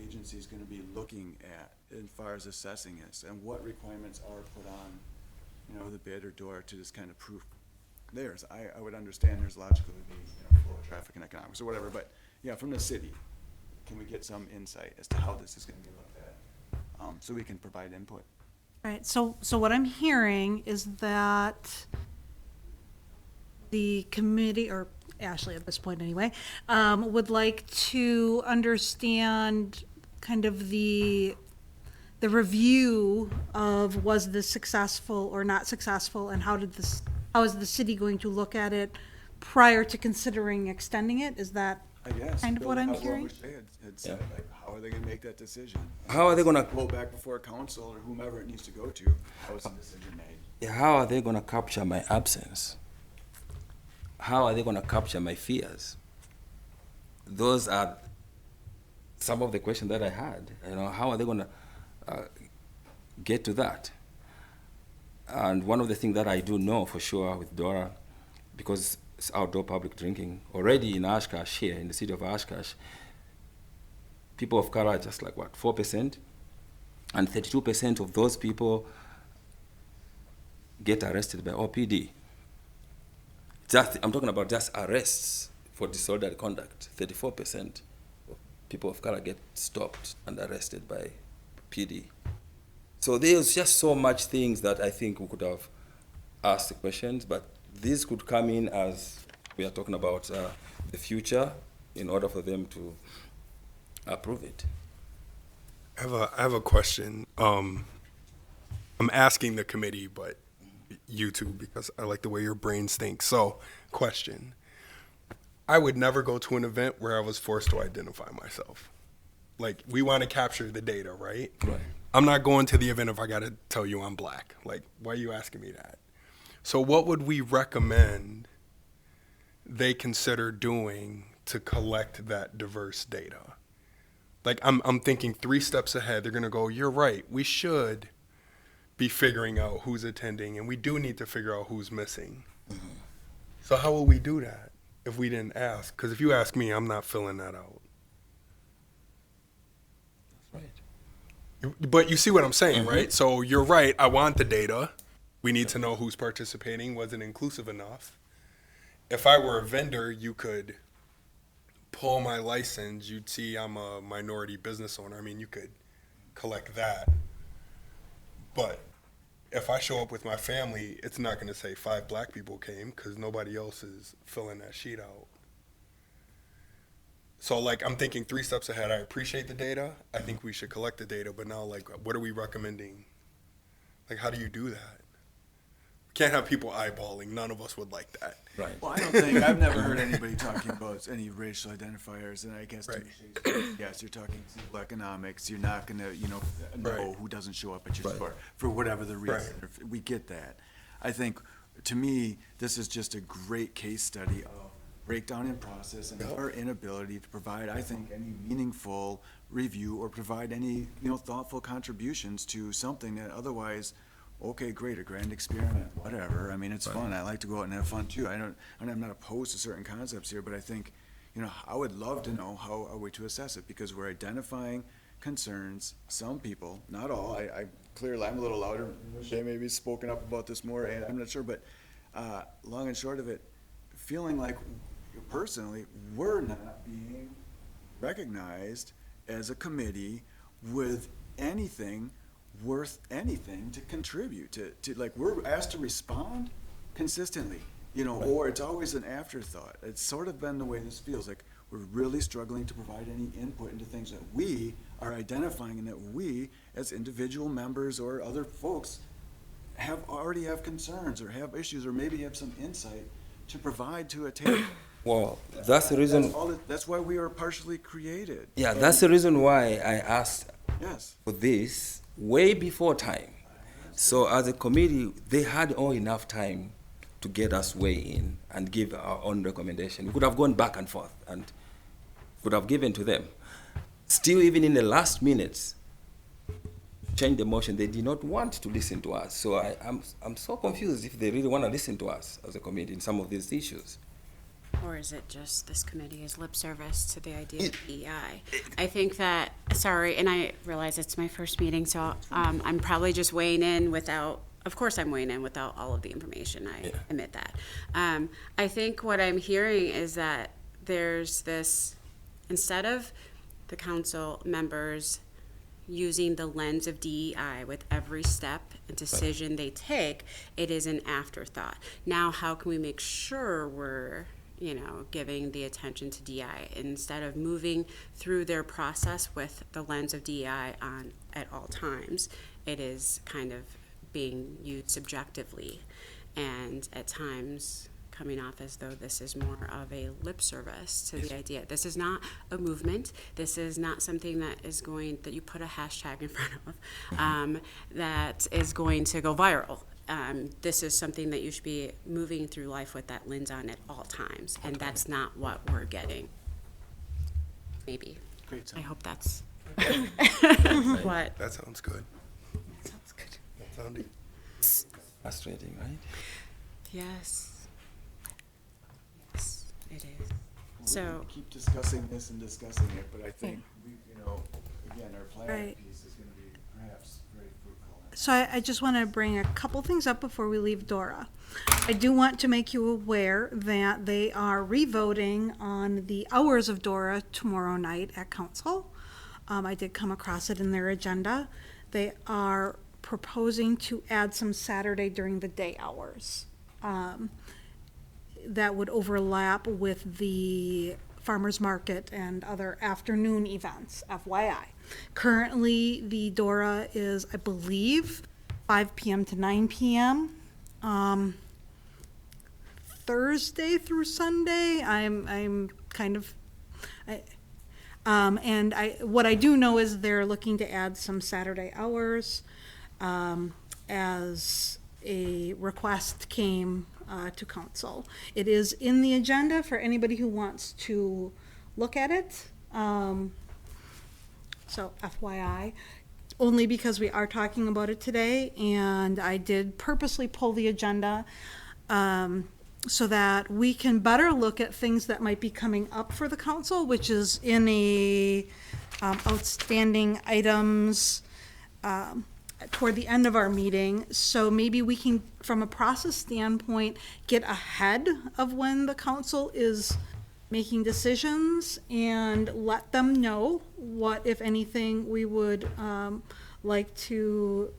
agencies going to be looking at as far as assessing this, and what requirements are put on, the bid or door to just kind of prove theirs. I would understand there's logically be, flow of traffic and economics or whatever, but yeah, from the city, can we get some insight as to how this is going to be looked at, so we can provide input? Right, so what I'm hearing is that the committee, or Ashley at this point anyway, would like to understand kind of the review of was this successful or not successful, and how is the city going to look at it prior to considering extending it? Is that I guess. kind of what I'm hearing? Had said, like, how are they going to make that decision? How are they going to go back before council or whomever it needs to go to? How is the decision made? How are they going to capture my absence? How are they going to capture my fears? Those are some of the questions that I had. How are they going to get to that? And one of the things that I do know for sure with Dora, because it's outdoor public drinking, already in Oshkosh here, in the city of Oshkosh, people of color are just like, 4%? And 32% of those people get arrested by OPD. I'm talking about just arrests for disorderly conduct. 34% of people of color get stopped and arrested by PD. So there's just so much things that I think we could have asked the questions, but these could come in as we are talking about the future in order for them to approve it. I have a question. I'm asking the committee, but you too, because I like the way your brains think. So, question. I would never go to an event where I was forced to identify myself. Like, we want to capture the data, right? Right. I'm not going to the event if I got to tell you I'm black. Like, why are you asking me that? So what would we recommend they consider doing to collect that diverse data? Like, I'm thinking 3 steps ahead. They're going to go, you're right, we should be figuring out who's attending, and we do need to figure out who's missing. Mm-hmm. So how will we do that if we didn't ask? Because if you ask me, I'm not filling that out. That's right. But you see what I'm saying, right? So you're right, I want the data. We need to know who's participating. Was it inclusive enough? If I were a vendor, you could pull my license. You'd see I'm a minority business owner. I mean, you could collect that. But if I show up with my family, it's not going to say 5 black people came because nobody else is filling that sheet out. So, like, I'm thinking 3 steps ahead. I appreciate the data. I think we should collect the data. But now, like, what are we recommending? Like, how do you do that? We can't have people eyeballing. None of us would like that. Right. Well, I don't think, I've never heard anybody talking about any racial identifiers, and I guess, Right. yes, you're talking simple economics, you're not gonna, know Right. who doesn't show up at your Right. store, for whatever the reason. Right. We get that. I think, to me, this is just a great case study of breakdown in process and our inability to provide, I think, any meaningful review or provide any, thoughtful contributions to something that otherwise, okay, great, a grand experiment, whatever. I mean, it's fun. I like to go out and have fun too. And I'm not opposed to certain concepts here, but I think, I would love to know how are we to assess it, because we're identifying concerns. Some people, not all. I clearly, I'm a little louder. Shay maybe spoken up about this more, and I'm not sure, but long and short of it, feeling like personally we're not being recognized as a committee with anything worth anything to contribute to like, we're asked to respond consistently, or it's always an afterthought. It's sort of been the way this feels like. We're really struggling to provide any input into things that we are identifying and that we as individual members or other folks already have concerns or have issues or maybe have some insight to provide to a table. Well, that's the reason. That's why we are partially created. Yeah, that's the reason why I asked Yes. for this way before time. So as a committee, they had all enough time to get us weigh in and give our own recommendation. We could have gone back and forth and could have given to them. Still, even in the last minutes, change the motion. They did not want to listen to us. So I'm so confused if they really want to listen to us as a committee in some of these issues. Or is it just this committee is lip service to the idea of EI? I think that, sorry, and I realize it's my first meeting, so I'm probably just weighing in without, of course I'm weighing in without all of the information, I admit that. I think what I'm hearing is that there's this, instead of the council members using the lens of DEI with every step and decision they take, it is an afterthought. Now, how can we make sure we're giving the attention to DEI instead of moving through their process with the lens of DEI on at all times? It is kind of being used subjectively and at times coming off as though this is more of a lip service to the idea. This is not a movement. This is not something that you put a hashtag in front of, that is going to go viral. This is something that you should be moving through life with that lens on at all times, and that's not what we're getting. Maybe. Great. I hope that's what. That sounds good. Sounds good. That sounded Frustrating, right? Yes. Yes, it is. We So, can keep discussing this and discussing it, but I think again, our planning Right. piece is going to be perhaps very fruitful. So I just want to bring a couple things up before we leave Dora. I do want to make you aware that they are revoting on the hours of Dora tomorrow night at council. I did come across it in their agenda. They are proposing to add some Saturday during the day hours. That would overlap with the farmer's market and other afternoon events, FYI. Currently, the DORA is, I believe, 5 p.m. to 9 p.m. Thursday through Sunday. I'm kind of, what I do know is they're looking to add some Saturday hours, as a request came to council. It is in the agenda for anybody who wants to look at it. So FYI, only because we are talking about it today, and I did purposely pull the agenda so that we can better look at things that might be coming up for the council, which is in a outstanding items toward the end of our meeting. So maybe we can, from a process standpoint, get ahead of when the council is making decisions and let them know what, if anything, we would like to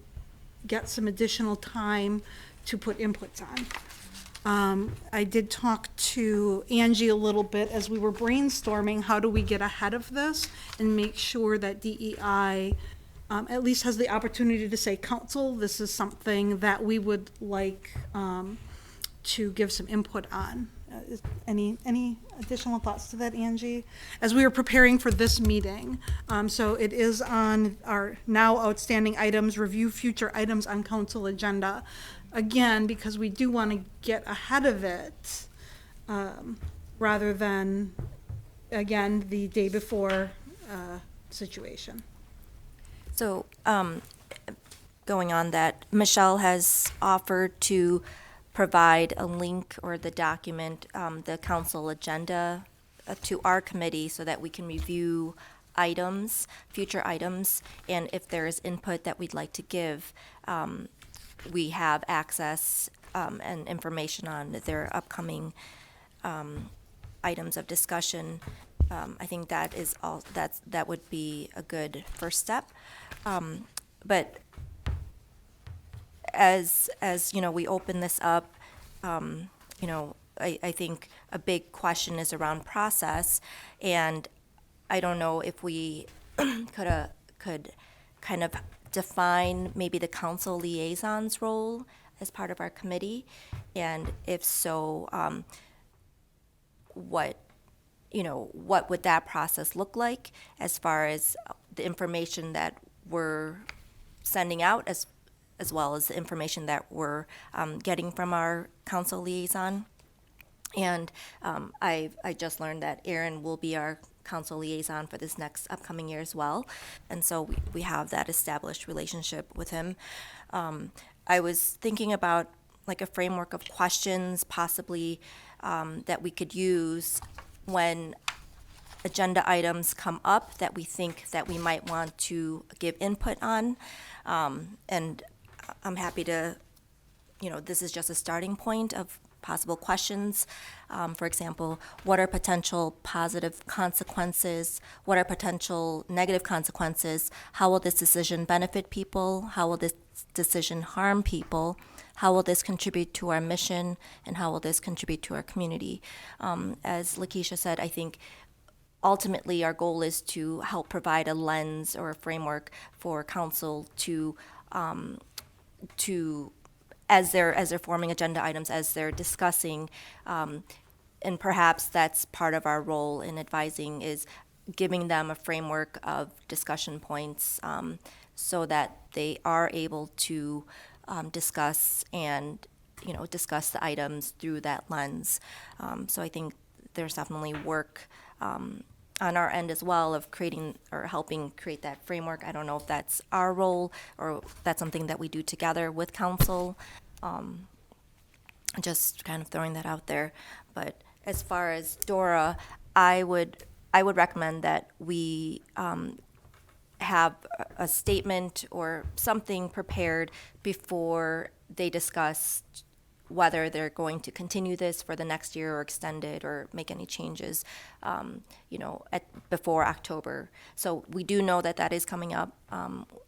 get some additional time to put inputs on. I did talk to Angie a little bit as we were brainstorming, how do we get ahead of this and make sure that DEI at least has the opportunity to say, council, this is something that we would like to give some input on. Any additional thoughts to that, Angie? As we were preparing for this meeting, so it is on our now outstanding items, review future items on council agenda. Again, because we do want to get ahead of it, rather than, again, the day before situation. So, going on that, Michelle has offered to provide a link or the document, the council agenda to our committee so that we can review items, future items, and if there is input that we'd like to give, we have access and information on their upcoming items of discussion. I think that is all. That would be a good first step. But as you know, we open this up. You know, I think a big question is around process, and I don't know if we could kind of define maybe the council liaison's role as part of our committee, and if so, what would that process look like as far as the information that we're sending out as well as the information that we're getting from our council liaison. And I just learned that Aaron will be our council liaison for this next upcoming year as well. And so we have that established relationship with him. I was thinking about like a framework of questions possibly that we could use when agenda items come up that we think that we might want to give input on. And I'm happy to, this is just a starting point of possible questions. For example, what are potential positive consequences? What are potential negative consequences? How will this decision benefit people? How will this decision harm people? How will this contribute to our mission? And how will this contribute to our community? As Lakeisha said, I think ultimately our goal is to help provide a lens or a framework for council to as they're forming agenda items, as they're discussing, and perhaps that's part of our role in advising, is giving them a framework of discussion points so that they are able to discuss and discuss the items through that lens. So I think there's definitely work on our end as well of creating or helping create that framework. I don't know if that's our role or that's something that we do together with council. Just kind of throwing that out there. But as far as Dora, I would recommend that we have a statement or something prepared before they discuss whether they're going to continue this for the next year or extend it or make any changes, before October. So we do know that that is coming up.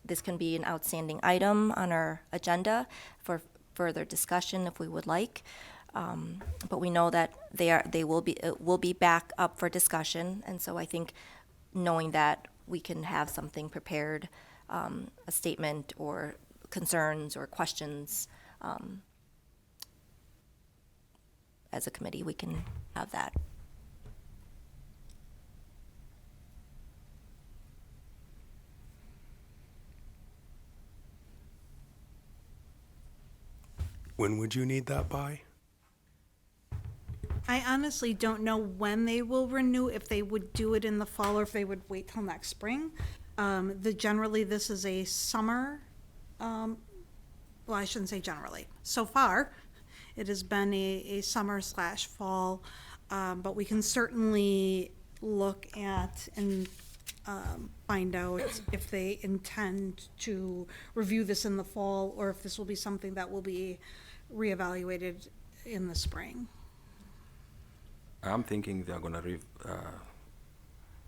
This can be an outstanding item on our agenda for further discussion if we would like. But we know that it will be back up for discussion, and so I think knowing that we can have something prepared, a statement or concerns or questions, as a committee, we can have that. When would you need that by? I honestly don't know when they will renew, if they would do it in the fall or if they would wait till next spring. Generally, this is a summer, well, I shouldn't say generally. So far, it has been a summer/fall, but we can certainly look at and find out if they intend to review this in the fall or if this will be something that will be reevaluated in the spring. I'm thinking they're gonna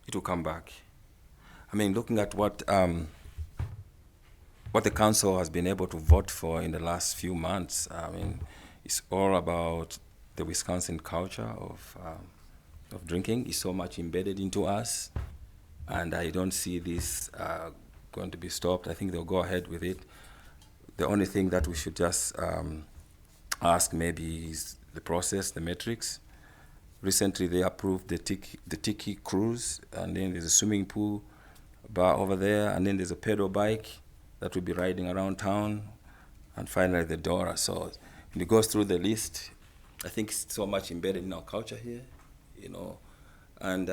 it will come back. I mean, looking at what the council has been able to vote for in the last few months, I mean, it's all about the Wisconsin culture of drinking. It's so much embedded into us, and I don't see this going to be stopped. I think they'll go ahead with it. The only thing that we should just ask maybe is the process, the metrics. Recently, they approved the Tiki cruise, and then there's a swimming pool bar over there, and then there's a pedal bike that will be riding around town, and finally the Dora. So when it goes through the list, I think it's so much embedded in our culture here, and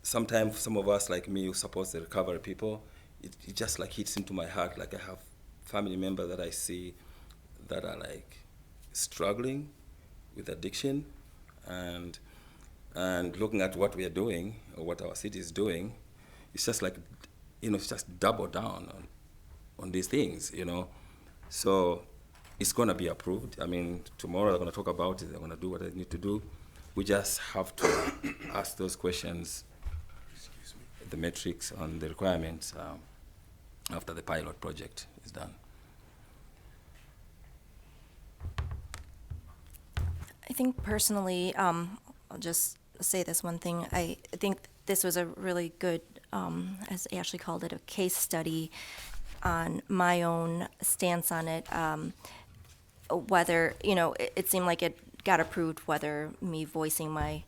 sometimes some of us, like me, who supports the recovery people, it just like hits into my heart. Like I have family members that I see that are like struggling with addiction, and looking at what we are doing or what our city is doing, it's just like, it's just double down on these things, So it's going to be approved. I mean, tomorrow they're going to talk about it. They're going to do what they need to do. We just have to ask those questions, the metrics and the requirements after the pilot project is done. I think personally, I'll just say this one thing. I think this was a really good, as Ashley called it, a case study on my own stance on it. Whether, it seemed like it got approved, whether me voicing my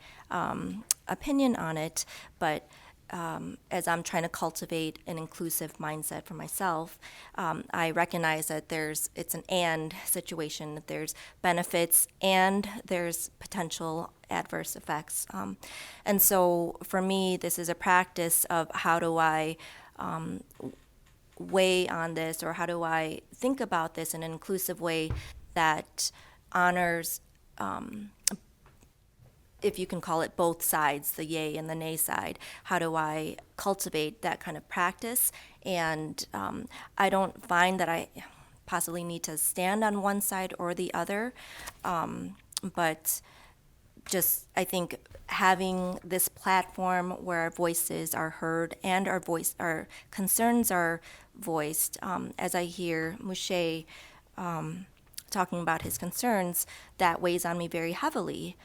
opinion on it, but as I'm trying to cultivate an inclusive mindset for myself, I recognize that it's an and situation, that there's benefits and there's potential adverse effects. And so for me, this is a practice of how do I weigh on this, or how do I think about this in an inclusive way that honors, if you can call it, both sides, the yay and the nay side. How do I cultivate that kind of practice? And I don't find that I possibly need to stand on one side or the other, but just, I think, having this platform where our voices are heard and our concerns are voiced, as I hear Mouche talking about his concerns, that weighs on me very heavily.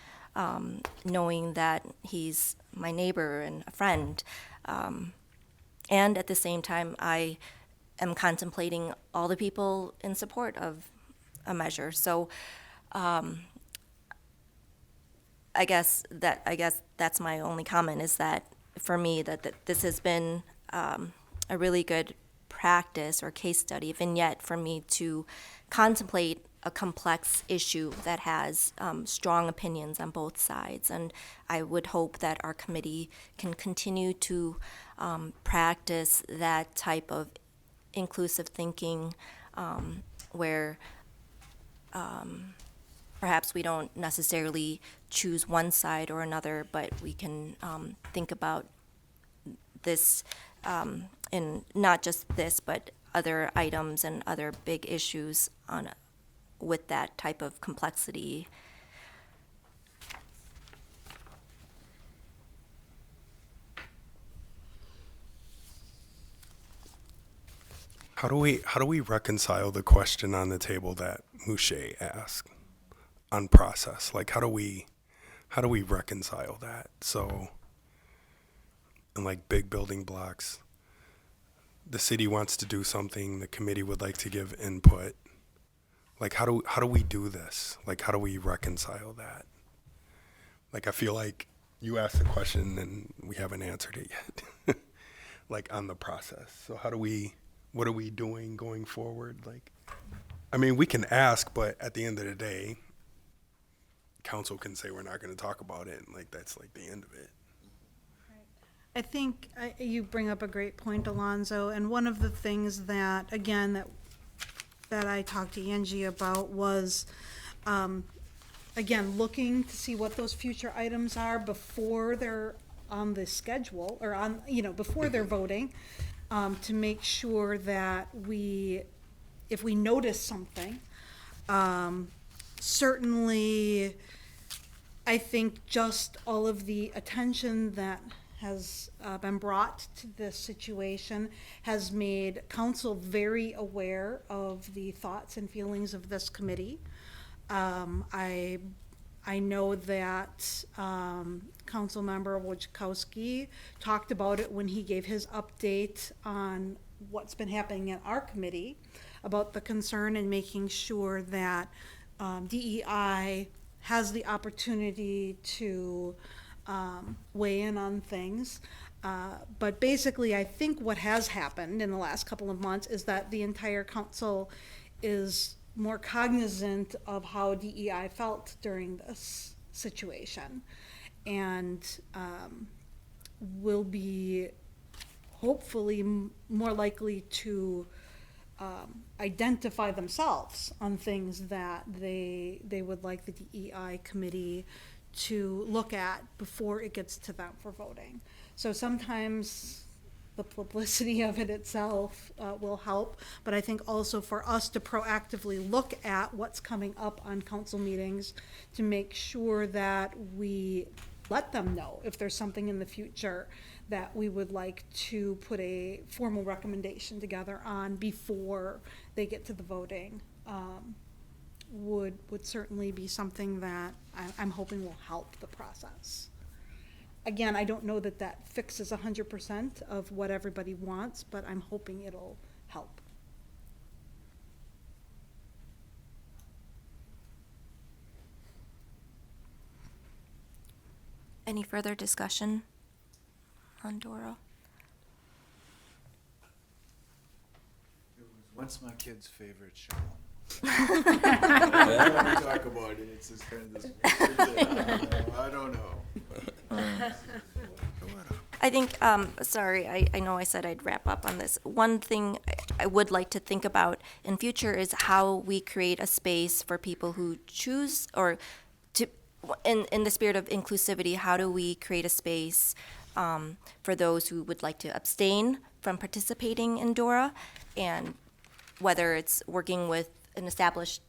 Knowing that he's my neighbor and a friend. And at the same time, I am contemplating all the people in support of a measure. So I guess that's my only comment, is that for me, that this has been a really good practice or case study, vignette for me to contemplate a complex issue that has strong opinions on both sides. And I would hope that our committee can continue to practice that type of inclusive thinking, where perhaps we don't necessarily choose one side or another, but we can think about this, in not just this, but other items and other big issues on with that type of complexity. How do we reconcile the question on the table that Mouche asked on process? Like, how do we reconcile that? So, in like big building blocks, the city wants to do something, the committee would like to give input. Like, how do we do this? Like, how do we reconcile that? Like, I feel like you asked the question and we haven't answered it yet. Like, on the process. So what are we doing going forward? Like, I mean, we can ask, but at the end of the day, council can say we're not going to talk about it, and like that's like the end of it. I think you bring up a great point, Alonzo, and one of the things that, again, that I talked to Angie about was, again, looking to see what those future items are before they're on the schedule, or on, before they're voting, to make sure that if we notice something, certainly, I think just all of the attention that has been brought to this situation has made council very aware of the thoughts and feelings of this committee. I know that council member Wojciechowski talked about it when he gave his update on what's been happening in our committee about the concern and making sure that DEI has the opportunity to weigh in on things. But basically, I think what has happened in the last couple of months is that the entire council is more cognizant of how DEI felt during this situation, and will be hopefully more likely to identify themselves on things that they would like the DEI committee to look at before it gets to them for voting. So sometimes the publicity of it itself will help, but I think also for us to proactively look at what's coming up on council meetings to make sure that we let them know if there's something in the future that we would like to put a formal recommendation together on before they get to the voting, would certainly be something that I'm hoping will help the process. Again, I don't know that that fixes 100% of what everybody wants, but I'm hoping it'll help. Any further discussion on Dora? It was once my kid's favorite show. When we talk about it, it's just kind of this weird thing. I don't know. I think, sorry, I know I said I'd wrap up on this. One thing I would like to think about in future is how we create a space for people who choose, or to, in the spirit of inclusivity, how do we create a space for those who would like to abstain from participating in DORA, and whether it's working with an established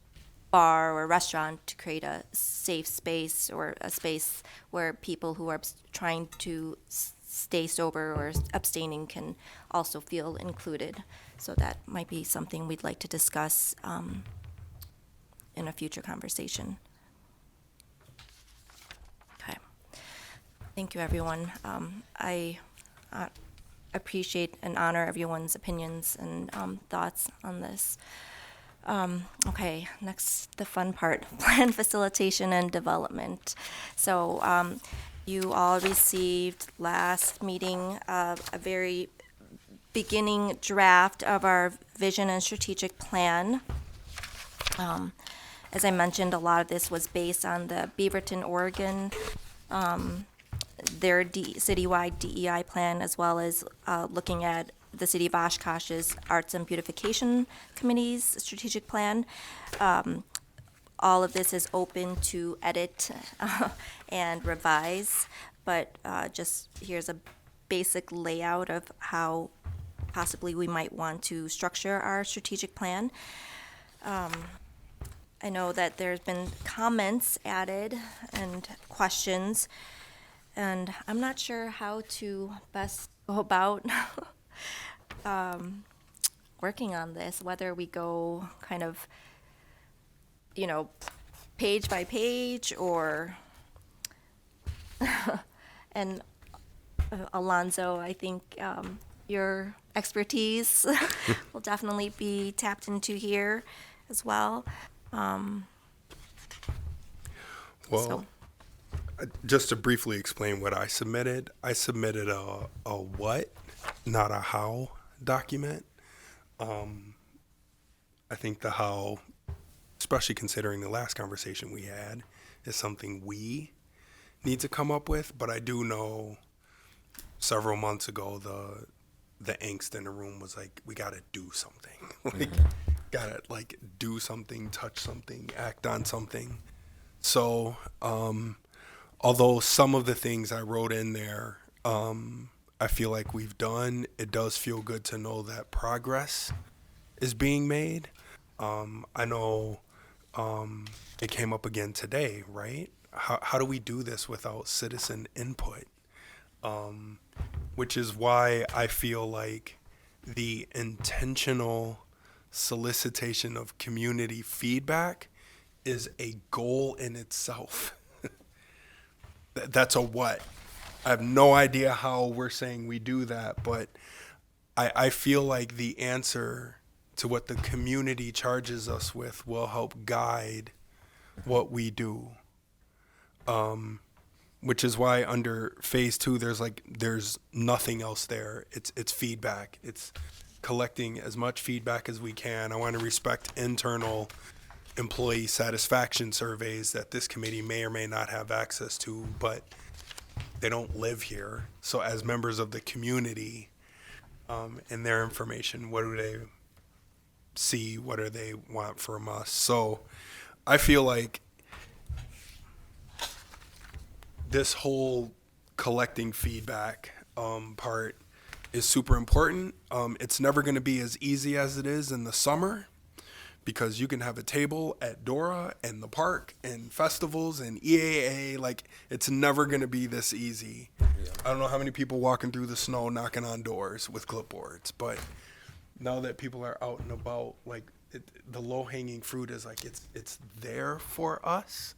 bar or restaurant to create a safe space, or a space where people who are trying to stay sober or abstaining can also feel included. So that might be something we'd like to discuss in a future conversation. Okay. Thank you, everyone. I appreciate and honor everyone's opinions and thoughts on this. Okay, next, the fun part, plan facilitation and development. So you all received last meeting a very beginning draft of our vision and strategic plan. As I mentioned, a lot of this was based on the Beaverton, Oregon, their citywide DEI plan, as well as looking at the City of Oshkosh's Arts and Beautification Committee's strategic plan. All of this is open to edit and revise, but just here's a basic layout of how possibly we might want to structure our strategic plan. I know that there's been comments added and questions, and I'm not sure how to best go about working on this, whether we go kind of, page by page or, and Alonzo, I think your expertise will definitely be tapped into here as well. Well, just to briefly explain what I submitted a what, not a how document. I think the how, especially considering the last conversation we had, is something we need to come up with. But I do know several months ago the angst in the room was like, we got to do something. Like, gotta like do something, touch something, act on something. So, although some of the things I wrote in there, I feel like we've done, it does feel good to know that progress is being made. I know it came up again today, right? How do we do this without citizen input? Which is why I feel like the intentional solicitation of community feedback is a goal in itself. That's a what. I have no idea how we're saying we do that, but I feel like the answer to what the community charges us with will help guide what we do. Which is why under phase 2, there's nothing else there. It's feedback. It's collecting as much feedback as we can. I want to respect internal employee satisfaction surveys that this committee may or may not have access to, but they don't live here. So as members of the community, and their information, what do they see? What do they want from us? So I feel like this whole collecting feedback part is super important. It's never going to be as easy as it is in the summer, because you can have a table at Dora and the park and festivals and EAA. Like, it's never going to be this easy. Yeah. I don't know how many people walking through the snow knocking on doors with clipboards, but now that people are out and about, like, the low-hanging fruit is like it's there for us.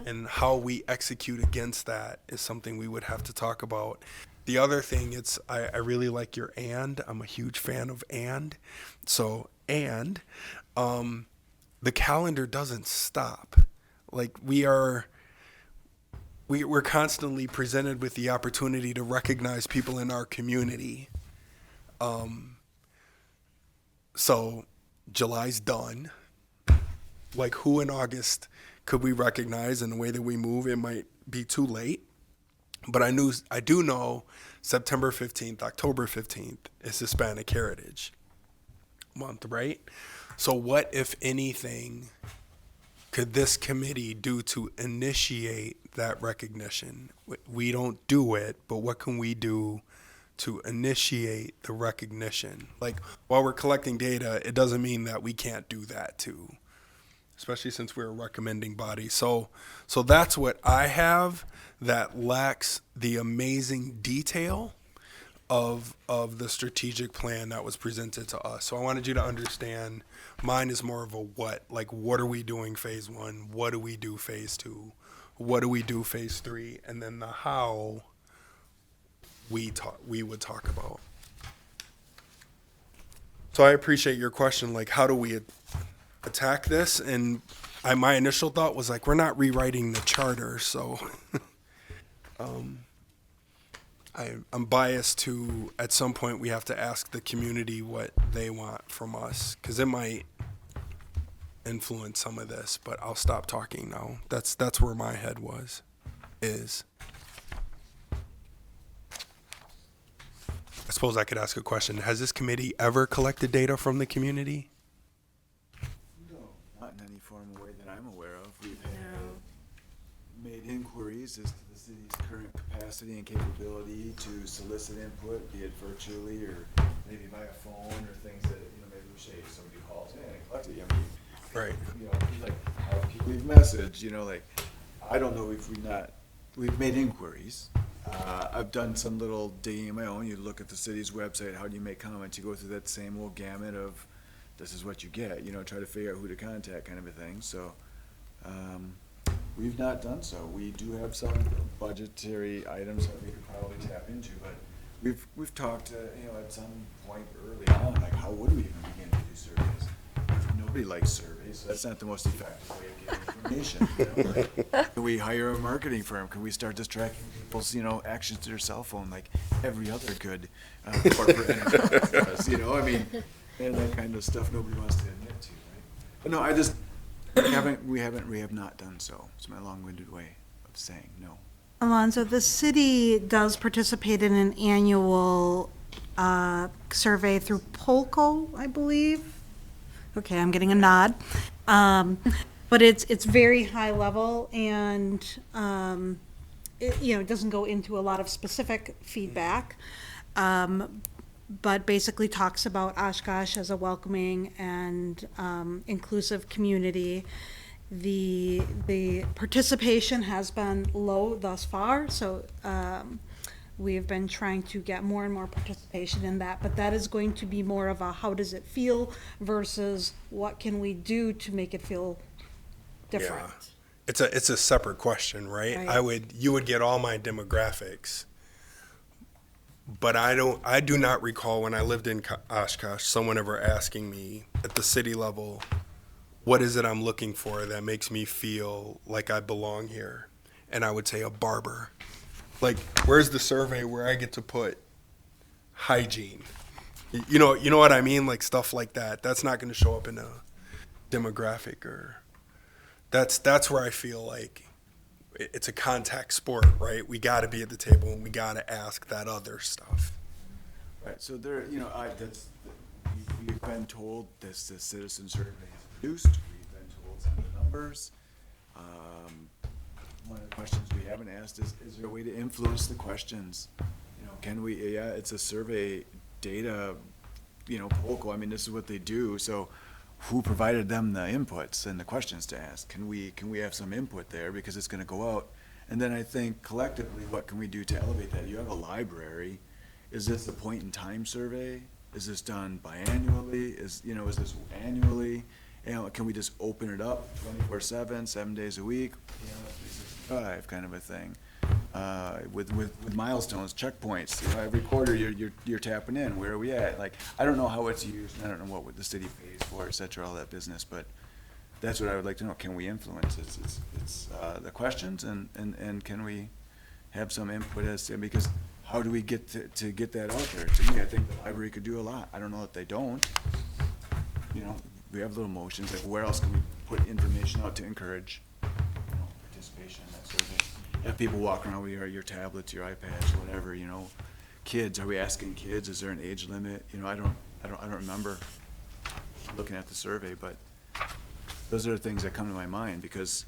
And how we execute against that is something we would have to talk about. The other thing, I really like your and. I'm a huge fan of and. So, and the calendar doesn't stop. Like, we're constantly presented with the opportunity to recognize people in our community. So July's done. Like, who in August could we recognize? In the way that we move, it might be too late. But I do know September 15th, October 15th is Hispanic Heritage Month, right? So what, if anything, could this committee do to initiate that recognition? We don't do it, but what can we do to initiate the recognition? Like, while we're collecting data, it doesn't mean that we can't do that too, especially since we're a recommending body. So that's what I have that lacks the amazing detail of the strategic plan that was presented to us. So I wanted you to understand mine is more of a what, like, what are we doing phase 1? What do we do phase 2? What do we do phase 3? And then the how we would talk about. So I appreciate your question, like, how do we attack this? And my initial thought was like, we're not rewriting the charter, so I'm biased to, at some point we have to ask the community what they want from us, because it might influence some of this, but I'll stop talking now. That's where my head is. I suppose I could ask a question. Has this committee ever collected data from the community? No, not in any formal way that I'm aware of. We've made inquiries as to the city's current capacity and capability to solicit input, be it virtually or maybe by a phone or things that, maybe we say if somebody calls in and collects it. Right. You know, like, how we've messaged, you know, like, I don't know if we've made inquiries. I've done some little digging of my own. You look at the city's website, how do you make comments? You go through that same old gamut of, this is what you get, you know, try to figure out who to contact kind of a thing, so, we've not done so. We do have some budgetary items that we could probably tap into, but we've talked, you know, at some point early on, like, how would we even begin to do surveys? Nobody likes surveys, so that's not the most effective way of getting information, you know? Like, can we hire a marketing firm? Can we start just tracking people's, you know, actions to their cell phone like every other good corporate enterprise does, you know? I mean, and that kind of stuff nobody wants to admit to, right? But no, we have not done so. It's my long-winded way of saying no. Alonzo, the city does participate in an annual survey through Polco, I believe. Okay, I'm getting a nod. But it's very high level, and it doesn't go into a lot of specific feedback, but basically talks about Oshkosh as a welcoming and inclusive community. The participation has been low thus far, so we've been trying to get more and more participation in that, but that is going to be more of a how does it feel versus what can we do to make it feel different. Yeah. It's a separate question, right? Right. You would get all my demographics, but I do not recall when I lived in Oshkosh someone ever asking me at the city level, what is it I'm looking for that makes me feel like I belong here? And I would say a barber. Like, where's the survey where I get to put hygiene? You know what I mean? Like stuff like that. That's not going to show up in a demographic, or that's where I feel like it's a contact sport, right? We got to be at the table and we got to ask that other stuff. Right, so there, you know, we've been told this, the citizen survey is produced, we've been told some of the numbers. One of the questions we haven't asked is there a way to influence the questions? You know, can we, it's a survey data, you know, Polco, I mean, this is what they do, so who provided them the inputs and the questions to ask? Can we have some input there, because it's gonna go out? And then I think collectively, what can we do to elevate that? You have a library. Is this a point in time survey? Is this done biannually? Is this annually? You know, can we just open it up 24/7, 7 days a week? You know, 365 kind of a thing. With milestones, checkpoints, you know, every quarter you're tapping in, where are we at? Like, I don't know how it's used, I don't know what the city pays for, et cetera, all that business, but that's what I would like to know. Can we influence it's the questions, and can we have some input as to, because how do we get to get that out there? To me, I think the library could do a lot. I don't know that they don't. You know, we have little motions, like where else can we put information out to encourage, you know, participation in that sort of thing? Have people walk around with your tablets, your iPads, whatever, you know. Kids, are we asking kids? Is there an age limit? You know, I don't remember looking at the survey, but those are the things that come to my mind, because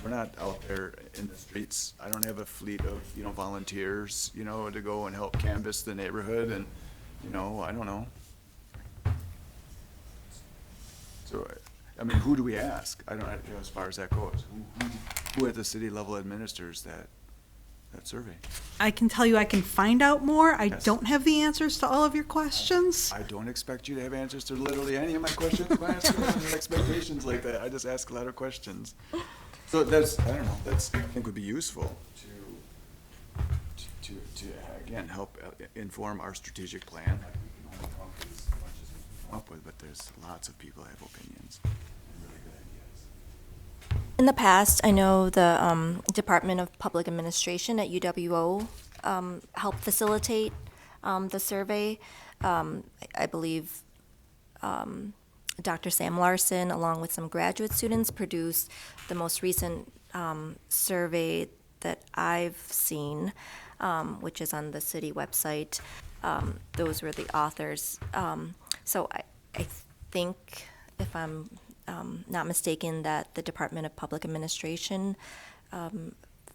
we're not out there in the streets. I don't have a fleet of, you know, volunteers, you know, to go and help canvass the neighborhood, and, you know, I don't know. So, I mean, who do we ask? I don't know, you know, as far as that goes. Who at the city level administers that survey? I can tell you I can find out more. I Yes. don't have the answers to all of your questions. I don't expect you to have answers to literally any of my questions. I ask your expectations like that. I just ask a lot of questions. So that's, I don't know, that's, I think would be useful to again, help inform our strategic plan. Like, we can only come up with as much as we can come up with, but there's lots of people that have opinions and really good ideas. In the past, I know the Department of Public Administration at UWO helped facilitate the survey. I believe Dr. Sam Larson, along with some graduate students, produced the most recent survey that I've seen, which is on the city website. Those were the authors. So I think, if I'm not mistaken, that the Department of Public Administration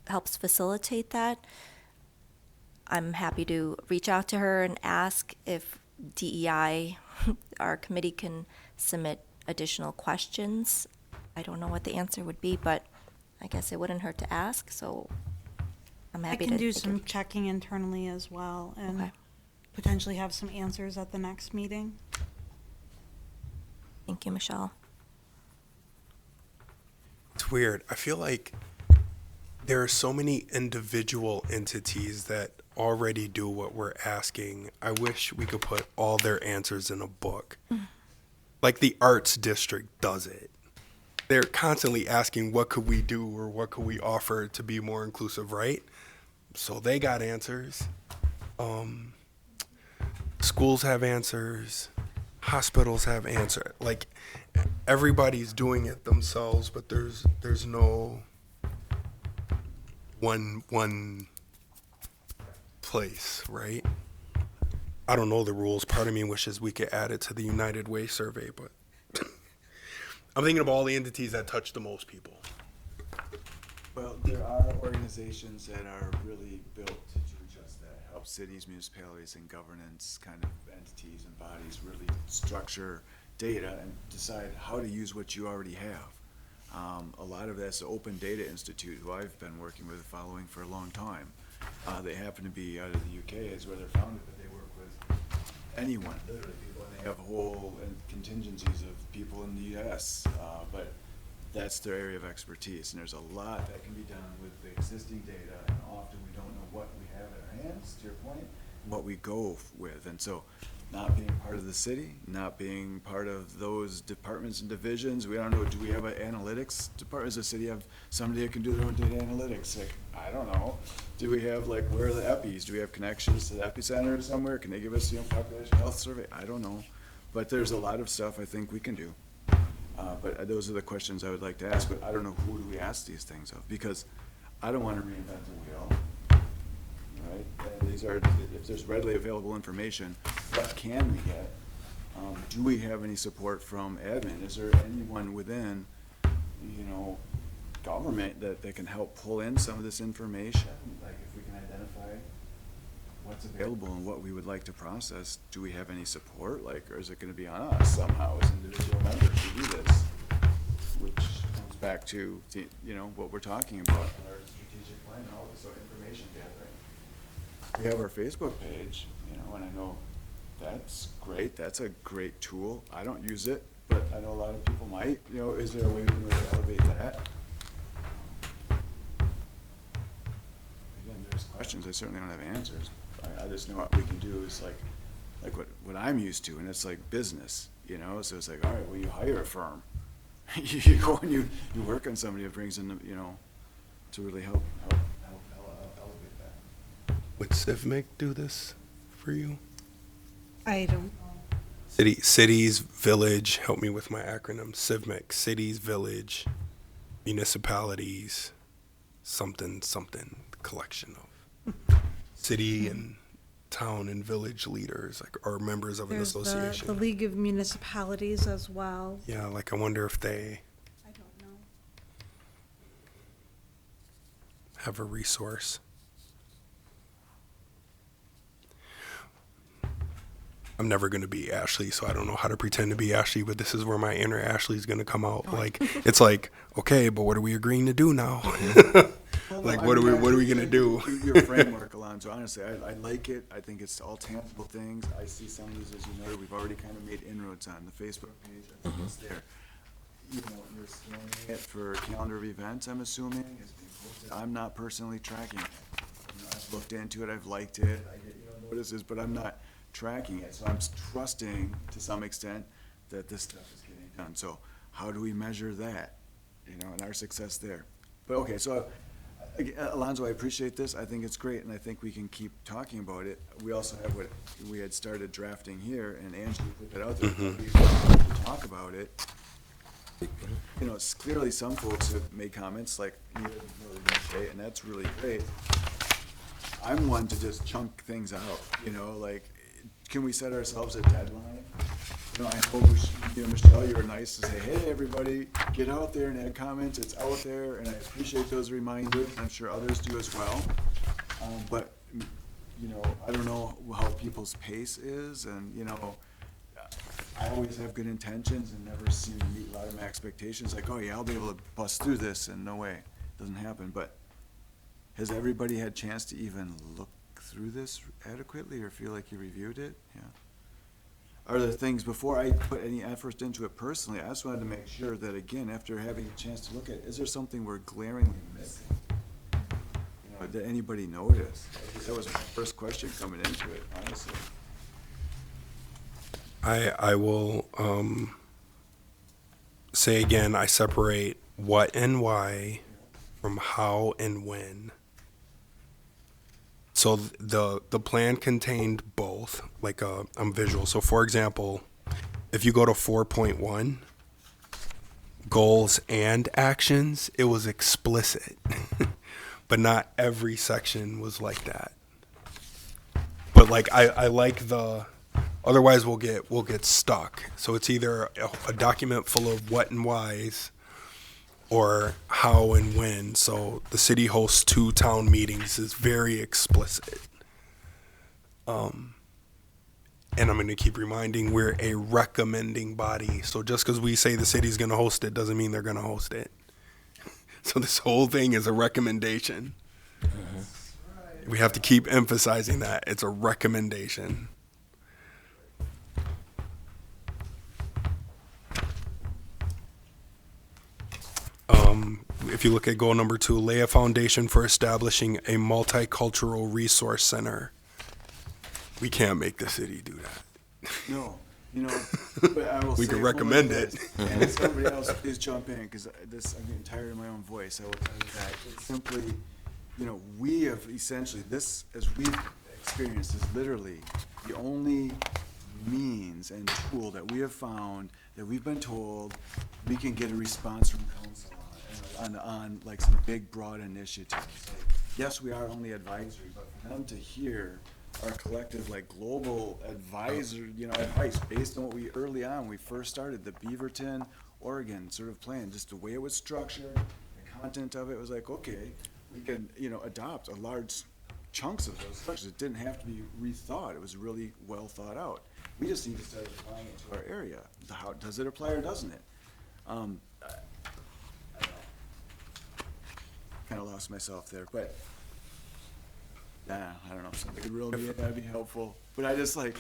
helps facilitate that. I'm happy to reach out to her and ask if DEI, our committee, can submit additional questions. I don't know what the answer would be, but I guess it wouldn't hurt to ask, so I'm I happy can to. do some checking internally as well and Okay. potentially have some answers at the next meeting. Thank you, Michelle. It's weird. I feel like there are so many individual entities that already do what we're asking. I wish we could put all their answers in a book. Like the arts district does it. They're constantly asking, what could we do or what could we offer to be more inclusive, right? So they got answers. Schools have answers. Hospitals have answers. Like everybody's doing it themselves, but there's no one place, right? I don't know the rules. Part of me wishes we could add it to the United Way survey, but I'm thinking of all the entities that touch the most people. Well, there are organizations that are really built to do just that, help cities, municipalities, and governance kind of entities and bodies really structure data and decide how to use what you already have. A lot of that's the Open Data Institute, who I've been working with, following for a long time. They happen to be out of the UK, is where they're founded, but they work with anyone, literally people, and they have whole contingencies of people in the US, but that's their area of expertise, and there's a lot that can be done with the existing data, and often we don't know what we have in our hands, to your point, what we go with, and so not being part of the city, not being part of those departments and divisions, we don't know, do we have an analytics department? Does the city have somebody that can do their own data analytics? Like, I don't know. Do we have, like, where are the EPIs? Do we have connections to the epicenter somewhere? Can they give us, population health survey? I don't know. But there's a lot of stuff I think we can do. But those are the questions I would like to ask, but I don't know who do we ask these things of, because I don't want to reinvent the wheel. Right? And these are, if there's readily available information, what can we get? Do we have any support from admin? Is there anyone within, government that can help pull in some of this information? Like if we can identify what's available and what we would like to process, do we have any support? Like, or is it going to be on us somehow as individual members to do this? Which comes back to, what we're talking about, our strategic plan, all this, so information gathering. We have our Facebook page, and I know that's great. That's a great tool. I don't use it, but I know a lot of people might. Is there a way we can really elevate that? Again, there's questions. I certainly don't have answers. I just know what we can do is like what I'm used to, and it's like business, So it's like, all right, well, you hire a firm. You go and you work on somebody that brings in, to really help elevate that. Would CivMig do this for you? I don't. Cities, village, help me with my acronym, CivMig, cities, village, municipalities, something, collection of city and town and village leaders, or members of an There's association. the League of Municipalities as well. Yeah, I wonder if they I don't know. have a resource. I'm never going to be Ashley, so I don't know how to pretend to be Ashley, but this is where my inner Ashley is going to come out. It's like, okay, but what are we agreeing to do now? What are we going to do? Your framework, Alonzo, honestly, I like it. I think it's all tangible things. I see some of these, as you noted, we've already kind of made inroads on the Facebook page. I think it's there. You're scanning it for a calendar of events, I'm assuming. It's being posted. I'm not personally tracking it. I've looked into it. I've liked it. I get notices, but I'm not tracking it. So I'm trusting to some extent that this stuff is getting done. So how do we measure that, and our success there? But okay, so Alonzo, I appreciate this. I think it's great, and I think we can keep talking about it. We also have what we had started drafting here, and Angela put that out there. We to talk about it. It's clearly some folks have made comments like you didn't really say, and that's really great. I'm one to just chunk things out, can we set ourselves a deadline? I hope, Michelle, you were nice to say, hey, everybody, get out there and add comments. It's out there, and I appreciate those reminders. I'm sure others do as well. But, I don't know how people's pace is, and, I always have good intentions and never seem to meet a lot of my expectations, like, oh yeah, I'll be able to bust through this, and no way, doesn't happen, but has everybody had a chance to even look through this adequately, or feel like you reviewed it? Yeah. Are there things, before I put any effort into it personally, I just wanted to make sure that, again, after having a chance to look at it, is there something we're glaringly missing? You know, did anybody notice? That was my first question coming into it, honestly. I will say again, I separate what and why from how and when. So the plan contained both, like visual. So for example, if you go to 4.1, goals and actions, it was explicit. But not every section was like that. But like I like the, otherwise we'll get stuck. So it's either a document full of what and whys or how and when. So the city hosts 2 town meetings is very explicit. And I'm going to keep reminding, we're a recommending body. So just because we say the city's going to host it doesn't mean they're going to host it. So this whole thing is a recommendation. We have to keep emphasizing that. It's a recommendation. If you look at goal number 2, lay a foundation for establishing a multicultural resource center. We can't make the city do that. No, you know, but I will We say can one recommend of it. this, and if somebody else please jump in, because this, I'm getting tired of my own voice. I will tell you that. It's simply, you know, we have essentially, this, as we've experienced, is literally the only means and tool that we have found that we've been told we can get a response from council on like some big broad initiatives. Like, yes, we are only advisory, but for them to hear our collective, like, global advisor, you know, advice based on what we early on, we first started the Beaverton, Oregon sort of plan, just the way it was structured, the content of it was like, okay, we can, you know, adopt a large chunks of those structures. It didn't have to be rethought. It was really well thought out. We just need to start applying it to our area. How does it apply or doesn't it? I don't know. Kind of lost myself there, but yeah, I don't know. If somebody could reel me in, that'd be helpful. But I just like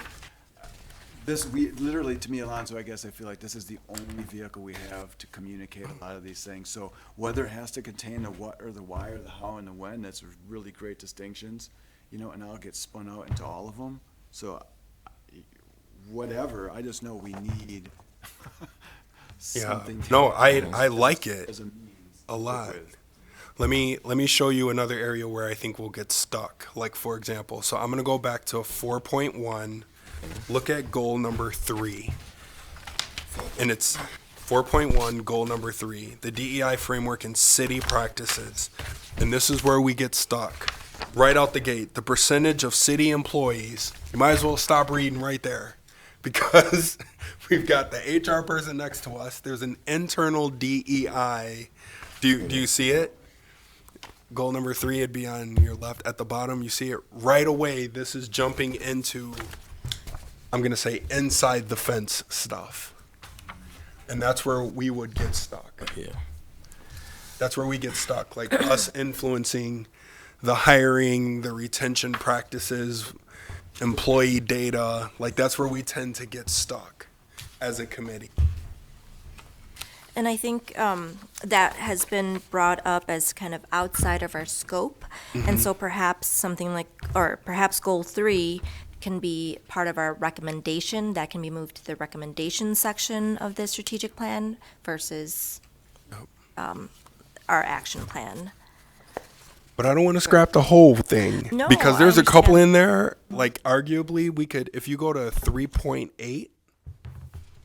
this. We literally, to me, Alonzo, I guess I feel like this is the only vehicle we have to communicate a lot of these things. So whether it has to contain the what or the why or the how and the when, that's really great distinctions, you know. And I'll get spun out into all of them. So whatever, I just know we need something. No, I like it as a means a lot. with. Let me show you another area where I think we'll get stuck. Like, for example, so I'm going to go back to 4.1. Look at goal number 3. And it's 4.1, goal number 3, the DEI framework and city practices. And this is where we get stuck. Right out the gate, the percentage of city employees, you might as well stop reading right there. Because we've got the HR person next to us. There's an internal DEI. Do you see it? Goal number 3 would be on your left at the bottom. You see it right away. This is jumping into, I'm going to say, inside the fence stuff. And that's where we would get stuck. Yeah. That's where we get stuck. Like us influencing the hiring, the retention practices, employee data. Like that's where we tend to get stuck as a committee. And I think that has been brought up as kind of outside of our scope. And so perhaps something like, or perhaps goal 3 can be part of our recommendation. That can be moved to the recommendation section of the strategic plan versus our action plan. But I don't want to scrap the whole thing. No, because I there's a couple understand. in there, like arguably we could, if you go to 3.8,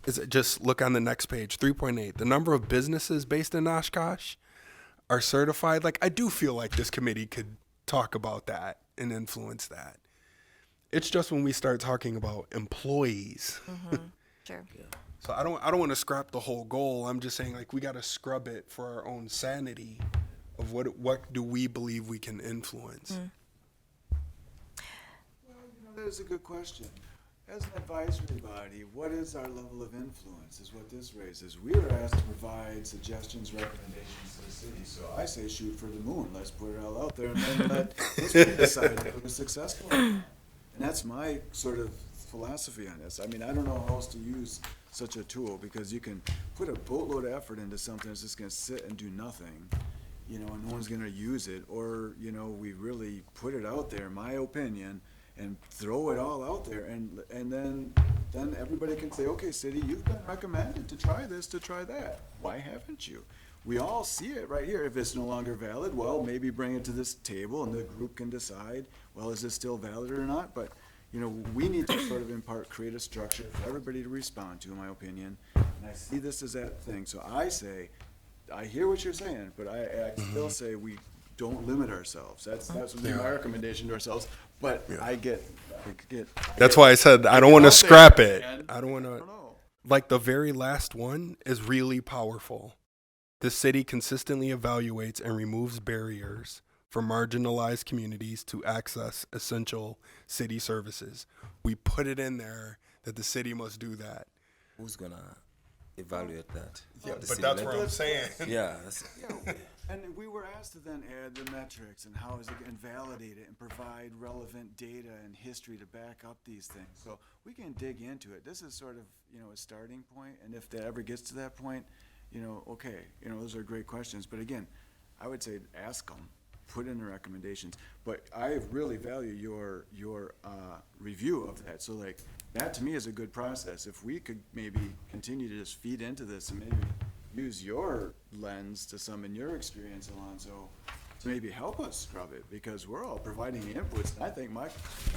is it just look on the next page, 3.8, the number of businesses based in Oshkosh are certified. Like, I do feel like this committee could talk about that and influence that. It's just when we start talking about employees. Sure. So I don't want to scrap the whole goal. I'm just saying, like, we got to scrub it for our own sanity of what do we believe we can influence. Well, you know, that is a good question. as an advisory body, what is our level of influence, is what this raises. We are asked to provide suggestions, recommendations to the city, so I say shoot for the moon, let's put it all out there, and then let history decide if it was successful. And that's my sort of philosophy on this. I mean, I don't know how else to use such a tool, because you can put a boatload of effort into something that's just gonna sit and do nothing, you know, and no one's gonna use it, or, you know, we really put it out there, my opinion, and throw it all out there, and then everybody can say, okay, city, you've been recommended to try this, to try that. Why haven't you? We all see it right here. If it's no longer valid, well, maybe bring it to this table and the group can decide, well, is this still valid or not? But, you know, we need to sort of create a structure for everybody to respond to, in my opinion. And I see this as that thing. So I say, I hear what you're saying, but I still say we don't limit ourselves. That's would be my recommendation to ourselves. But I get. That's why I said I don't want to scrap it. I don't want to. Like the very last one is really powerful. The city consistently evaluates and removes barriers for marginalized communities to access essential city services. We put it in there that the city must do that. Who's gonna evaluate that? Yeah, The but city that's level? what I'm saying. Yeah. And we were asked to then add the metrics and how is it, and validate it and provide relevant data and history to back up these things. So we can dig into it. This is sort of, you know, a starting point, and if that ever gets to that point, you know, okay, you know, those are great questions. But again, I would say ask them, put in the recommendations. But I really value your review of that. So like, that to me is a good process. If we could maybe continue to just feed into this and maybe use your lens to some in your experience, Alonzo, to maybe help us scrub it, because we're all providing the inputs, and I think my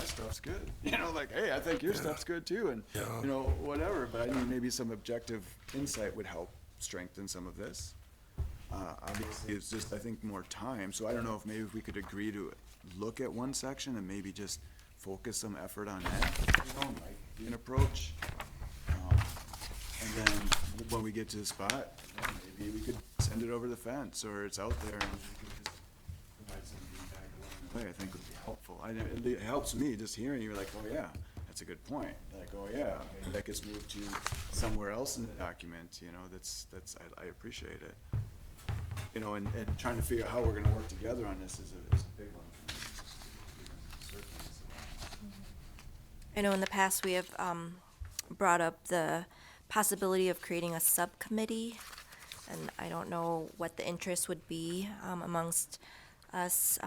stuff's good. You know, like, hey, I think your stuff's good too, and, you know, whatever, but I mean, maybe some objective insight would help strengthen some of this. Obviously, it's just, I think, more time, so I don't know if maybe if we could agree to look at one section and maybe just focus some effort on that, you know, might be an approach. And then when we get to the spot, maybe we could send it over the fence, or it's out there, and we could just provide some feedback along the way. I think would be helpful. It helps me just hearing you, like, oh yeah, that's a good point. Like, oh yeah, maybe that gets moved to somewhere else in the document. You know, I appreciate it. You know, and trying to figure out how we're going to work together on this is a big one for me. I know in the past we have brought up the possibility of creating a subcommittee, and I don't know what the interest would be amongst us,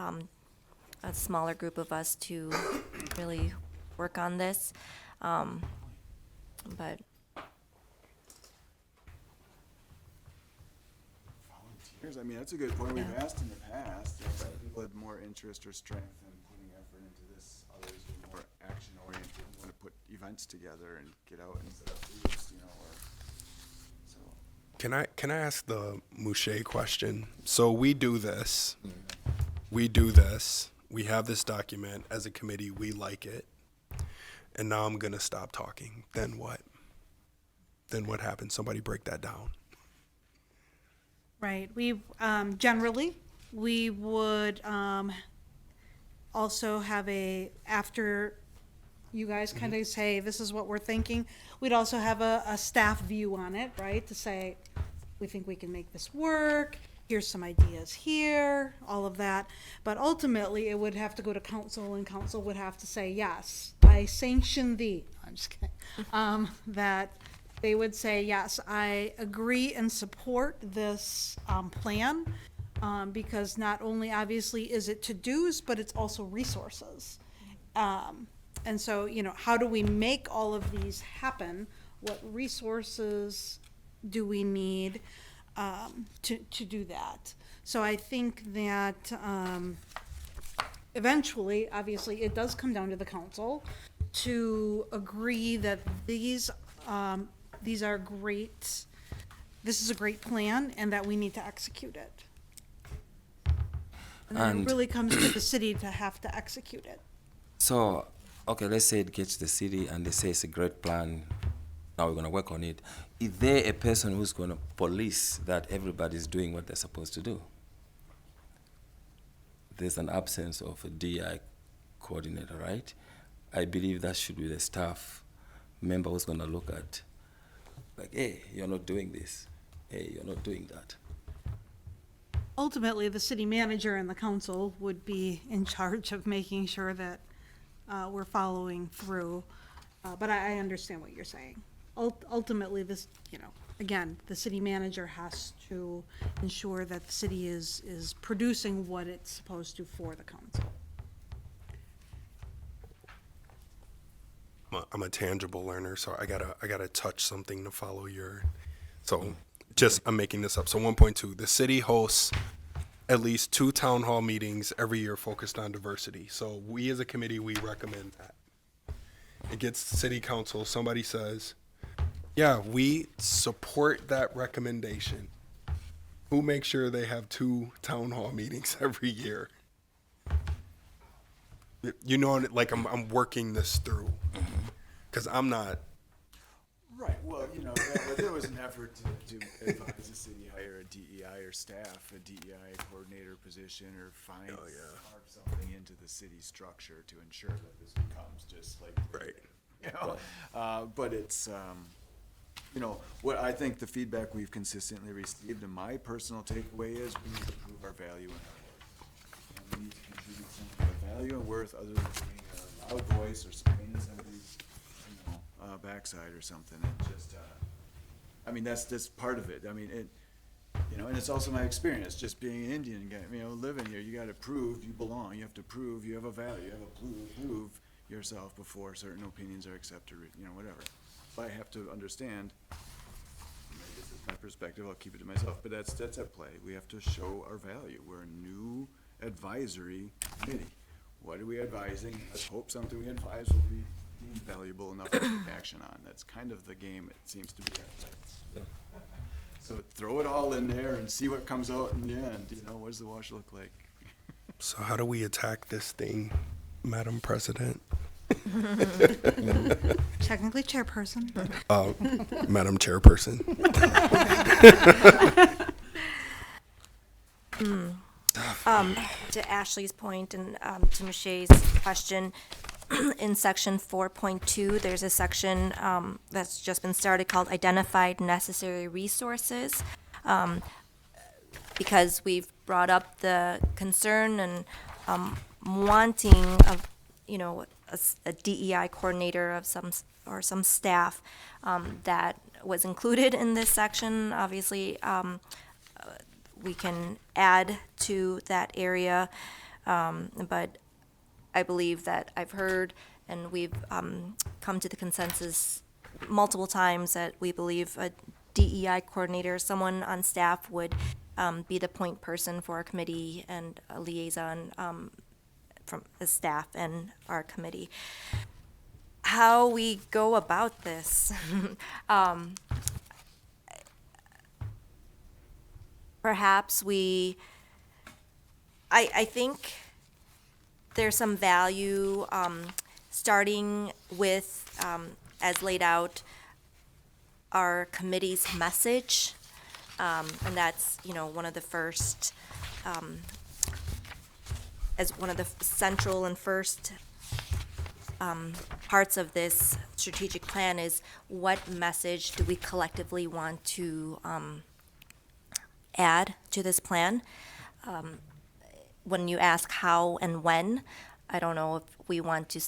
a smaller group of us, to really work on this. But Volunteers, I mean, that's a good point. We've asked in the past, you know, some people had more interest or strength in putting effort into this. Others were more action oriented, want to put events together and get out and set up booths, you know, or so. Can I ask the Mouche question? So we do this. We have this document as a committee. We like it. And now I'm going to stop talking. Then what? Then what happens? Somebody break that down. Right, we, generally, we would, also have after you guys kind of say, this is what we're thinking, we'd also have a staff view on it, right? To say, we think we can make this work, here's some ideas here, all of that. But ultimately, it would have to go to council, and council would have to say, yes, I sanction thee. I'm just kidding. That they would say, yes, I agree and support this plan, because not only obviously is it to-dos, but it's also resources. And so, you know, how do we make all of these happen? What resources do we need to do that? So I think that eventually, obviously, it does come down to the council to agree that these are great, this is a great plan, and that we need to execute it. And then it really comes to the city to have to execute it. So, okay, let's say it gets to the city and they say it's a great plan. Now we're going to work on it. Is there a person who's going to police that everybody's doing what they're supposed to do? There's an absence of a DI coordinator, right? I believe that should be the staff member who's going to look at, like, hey, you're not doing this. Hey, you're not doing that. Ultimately, the city manager and the council would be in charge of making sure that we're following through. But I understand what you're saying. Ultimately, this, again, the city manager has to ensure that the city is producing what it's supposed to for the council. I'm a tangible learner, so I gotta touch something to follow your. So, I'm making this up. So 1.2, the city hosts at least 2 town hall meetings every year focused on diversity. So we as a committee, we recommend that. It gets to city council. Somebody says, yeah, we support that recommendation. Who makes sure they have 2 town hall meetings every year? Like I'm working this through, because I'm not. Right, well, there was an effort to advise the city hire a DEI or staff, a DEI coordinator position, or carve something into the city structure to ensure that this becomes just like. Right. But it's, what I think the feedback we've consistently received, and my personal takeaway is we need to prove our value in our work. And we need to contribute something of value and worth other than being a loud voice or spraying somebody's, backside or something. And just, that's just part of it. And it's also my experience, just being an Indian guy, living here. You got to prove you belong. You have to prove you have a value. You have to prove yourself before certain opinions are accepted, whatever. But I have to understand, maybe this is my perspective, I'll keep it to myself, but that's at play. We have to show our value. We're a new advisory committee. What are we advising? Let's hope something we advise will be deemed valuable enough to take action on. That's kind of the game it seems to be at play. So throw it all in there and see what comes out in the end. What does the wash look like? So how do we attack this thing, Madam President? Technically chairperson. Madam Chairperson. To Ashley's point and to Michelle's question, in section 4.2, there's a section that's just been started called Identified Necessary Resources. Because we've brought up the concern and wanting a DEI coordinator of some staff that was included in this section. Obviously, we can add to that area, but I believe that I've heard and we've come to the consensus multiple times that we believe a DEI coordinator, someone on staff, would be the point person for our committee and a liaison from the staff and our committee. How we go about this, perhaps I think there's some value starting with, as laid out, our committee's message, and that's one of the first, as one of the central and first parts of this strategic plan is what message do we collectively want to add to this plan. When you ask how and when, I don't know if we want to,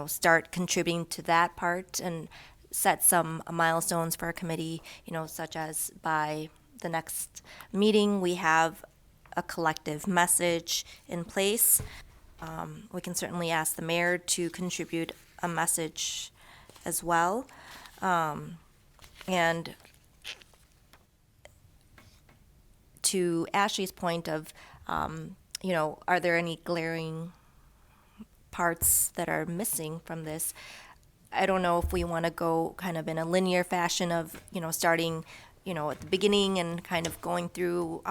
start contributing to that part and set some milestones for our committee, such as by the next meeting, we have a collective message in place. We can certainly ask the mayor to contribute a message as well. And to Ashley's point of, are there any glaring parts that are missing from this? I don't know if we want to go kind of in a linear fashion of, starting, at the beginning and kind of going through,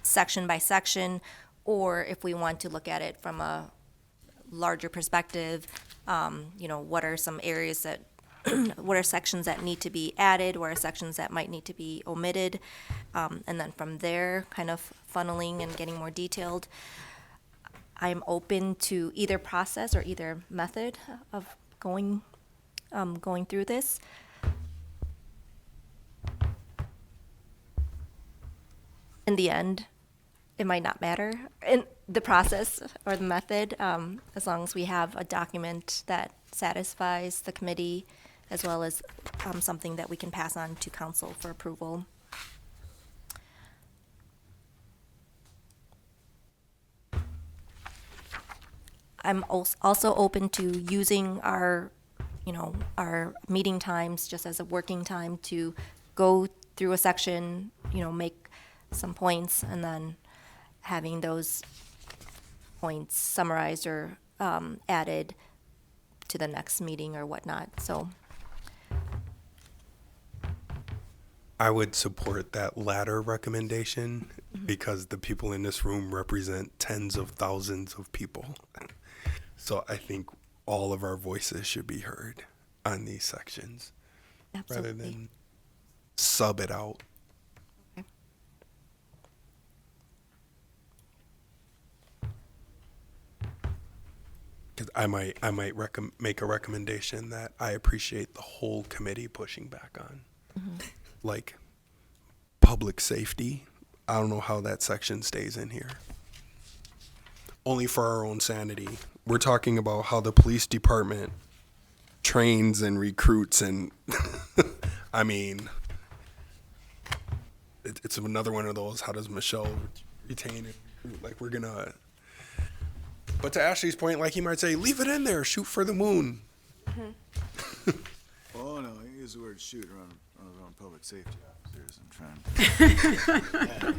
section by section, or if we want to look at it from a larger perspective, what are some areas that, what are sections that need to be added, what are sections that might need to be omitted, and then from there, kind of funneling and getting more detailed. I'm open to either process or either method of going through this. In the end, it might not matter in the process or the method, as long as we have a document that satisfies the committee, as well as something that we can pass on to council for approval. I'm also open to using our meeting times just as a working time to go through a section, make some points, and then having those points summarized or added to the next meeting or whatnot. So I would support that latter recommendation because the people in this room represent tens of thousands of people. So I think all of our voices should be heard on these sections absolutely. rather than sub it out. Okay. Because I might make a recommendation that I appreciate the whole committee pushing back on. Like public safety. I don't know how that section stays in here. Only for our own sanity. We're talking about how the police department trains and recruits, and I mean, it's another one of those, how does Michelle retain and recruit? Like, we're gonna, but to Ashley's point, like, he might say, leave it in there, shoot for the moon. Oh, no, I use the word shoot around public safety officers. I'm trying.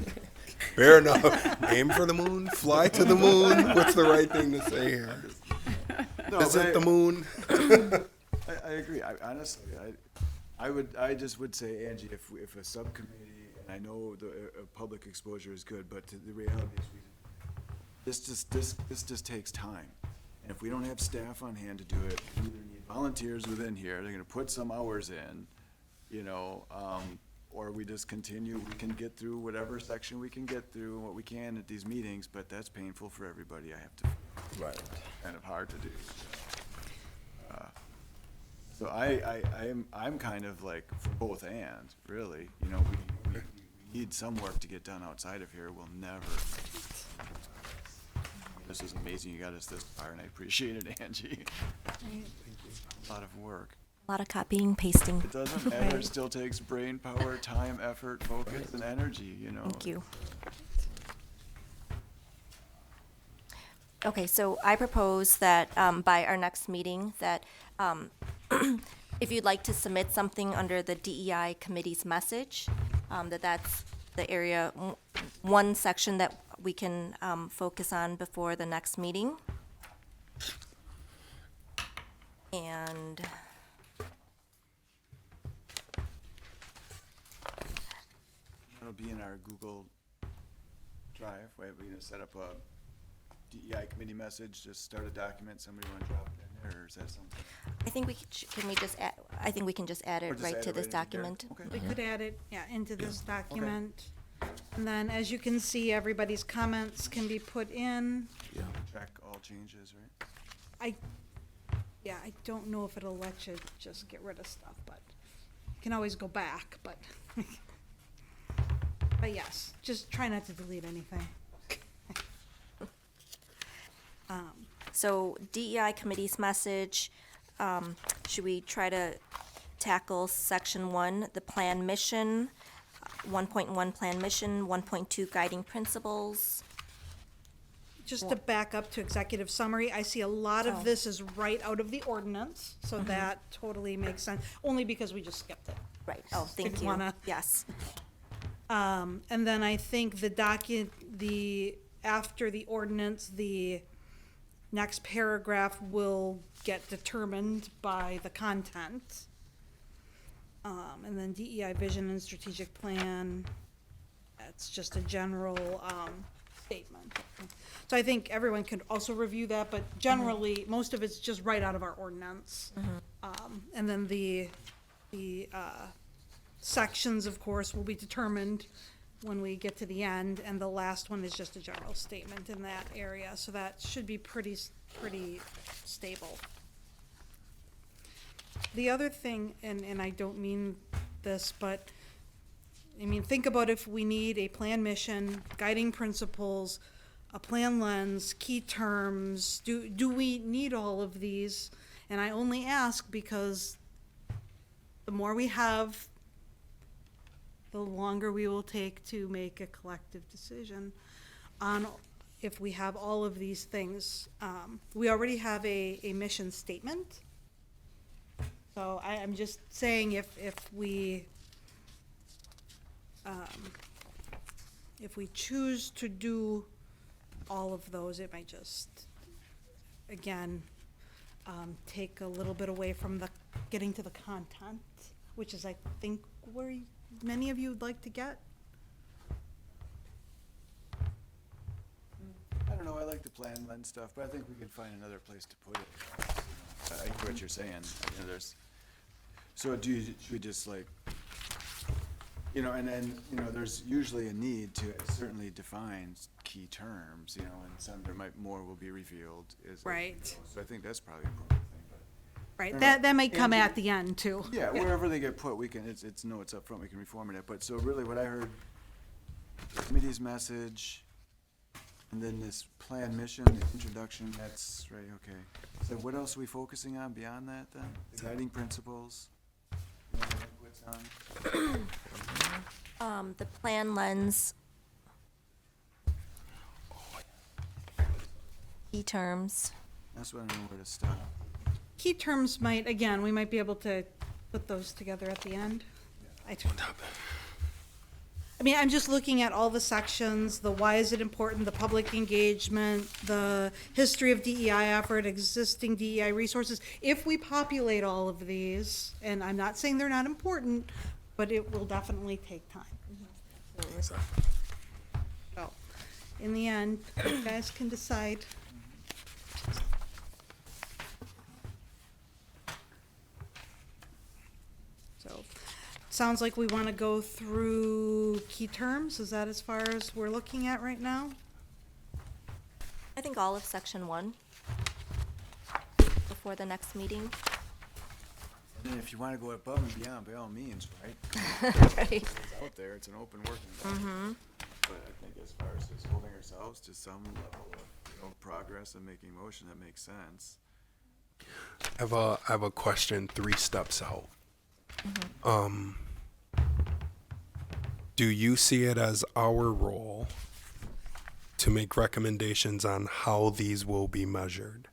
Fair enough. Aim for the moon, fly to the moon. What's the right thing to say here? No, Visit the moon. I agree. Honestly, I just would say, Angie, if a subcommittee, and I know the public exposure is good, but the reality is this just takes time. And if we don't have staff on hand to do it, we either need volunteers within here, they're gonna put some hours in, or we just continue, we can get through whatever section we can get through and what we can at these meetings, but that's painful for everybody. I have to, Right. kind of hard to do. So I'm kind of like for both and, really, we need some work to get done outside of here. We'll never. This is amazing. You got us this far, and I appreciate it, Angie. A lot of work. A lot of copying, pasting. It doesn't matter. It still takes brain power, time, effort, focus, and energy, Thank you. Okay, so I propose that by our next meeting, that if you'd like to submit something under the DEI committee's message, that's the area, one section that we can focus on before the next meeting. And It'll be in our Google Drive. We're gonna set up a DEI committee message. Just start a document. Somebody want to drop it in there, or is that something? I think we can just add Or it just right add to it this right in here? document. Okay. We could add it, into this document. And then, as you can see, everybody's comments can be put in. Track all changes, right? I don't know if it'll let you just get rid of stuff, but you can always go back, but, but yes, just try not to delete anything. So DEI committee's message, should we try to tackle section 1, the plan mission, 1.1 plan mission, 1.2 guiding principles? Just to back up to executive summary, I see a lot of this is right out of the ordinance, so that totally makes sense, only because we just skipped it. Right, oh, thank Didn't you. wanna- Yes, And then I think after the ordinance, the next paragraph will get determined by the content. And then DEI vision and strategic plan, that's just a general, statement. So I think everyone could also review that, but generally, most of it's just right out of our ordinance. And then the sections, of course, will be determined when we get to the end, and the last one is just a general statement in that area, so that should be pretty stable. The other thing, and I don't mean this, but, I mean, think about if we need a plan mission, guiding principles, a plan lens, key terms, do we need all of these? And I only ask because the more we have, the longer we will take to make a collective decision on if we have all of these things. We already have a mission statement. So I'm just saying if we choose to do all of those, it might just, again, take a little bit away from the getting to the content, which is, I think, where many of you would like to get. I don't know, I like the plan lens stuff, but I think we can find another place to put it. I get what you're saying. You know, should we just like, you know, and then, you know, there's usually a need to certainly define key terms, you know, and some, more will be revealed. Right. So I think that's probably an important thing, but. Right, I don't that know. may come Angie? at the end, too. Yeah, wherever they get put, we can, it's up front, we can reformat it, but so really what I heard, the committee's message, and then this plan mission, the introduction, that's right, okay. So what else are we focusing on beyond that then? The guiding principles? The plan lens. Key terms. That's what I know where to stop. Key terms might, again, we might be able to put those together at the end. I mean, I'm just looking at all the sections, the why is it important, the public engagement, the history of DEI effort, existing DEI resources. If we populate all of these, and I'm not saying they're not important, but it will definitely take time. So, in the end, you guys can decide. So, sounds like we want to go through key terms. Is that as far as we're looking at right now? I think all of section 1 before the next meeting. And then if you wanna go above and beyond, by all means, right? Right. It's out there, it's an open working document. But I think as far as just holding ourselves to some level of, you know, progress and making motion that makes sense. I have a question 3 steps out. Do you see it as our role to make recommendations on how these will be measured?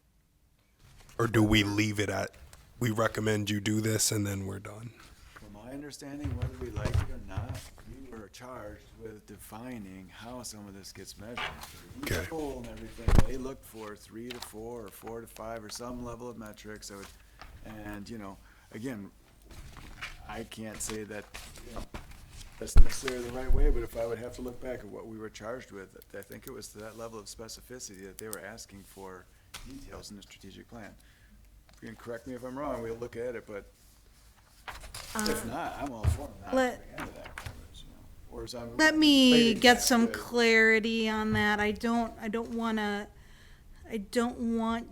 Or do we leave it at, we recommend you do this and then we're done? From my understanding, whether we like it or not, we were charged with defining how some of this gets measured. Each Okay. goal and everything, they looked for 3 to 4 or 4 to 5 or some level of metrics. And, you know, again, I can't say that, you know, that's necessarily the right way, but if I would have to look back at what we were charged with, I think it was to that level of specificity that they were asking for details in the strategic plan. You can correct me if I'm wrong, we'll look at it, but if not, I'm all for not Let- going into that coverage, you know. Or as I'm Let me related get back some to- clarity on that. I don't want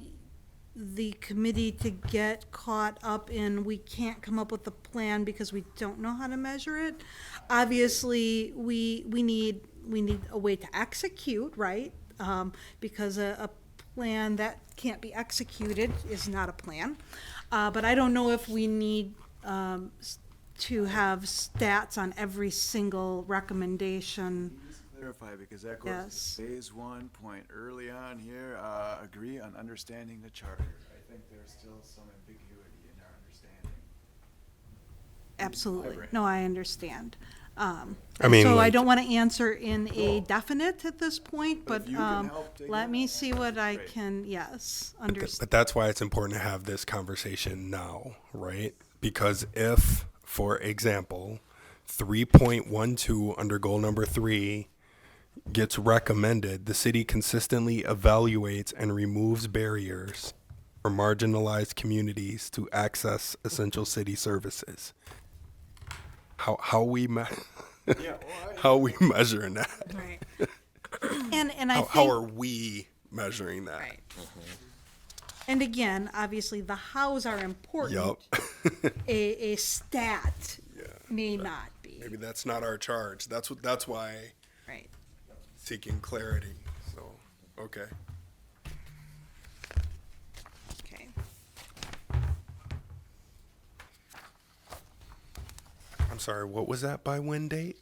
the committee to get caught up in, we can't come up with a plan because we don't know how to measure it. Obviously, we need a way to execute, right? Because a plan that can't be executed is not a plan. But I don't know if we need to have stats on every single recommendation. Just clarify, because that goes Yes. to phase 1 point early on here, agree on understanding the charter. I think there's still some ambiguity in our understanding. Absolutely. No, I understand. I mean, So I like- don't want to answer in a definite at this point, But but if you can help dig let in me on see that, what I that'd be great. can, yes, understand. But that's why it's important to have this conversation now, right? Because if, for example, 3.12 under goal number 3 gets recommended, the city consistently evaluates and removes barriers for marginalized communities to access essential city services. How we How are we measuring that? Right. And I How think, are we measuring that? right. And again, obviously, the hows are important. Yup. A stat may not be. Maybe that's not our charge. That's why Right. seeking clarity. So, okay. Okay. I'm sorry, what was that by when date?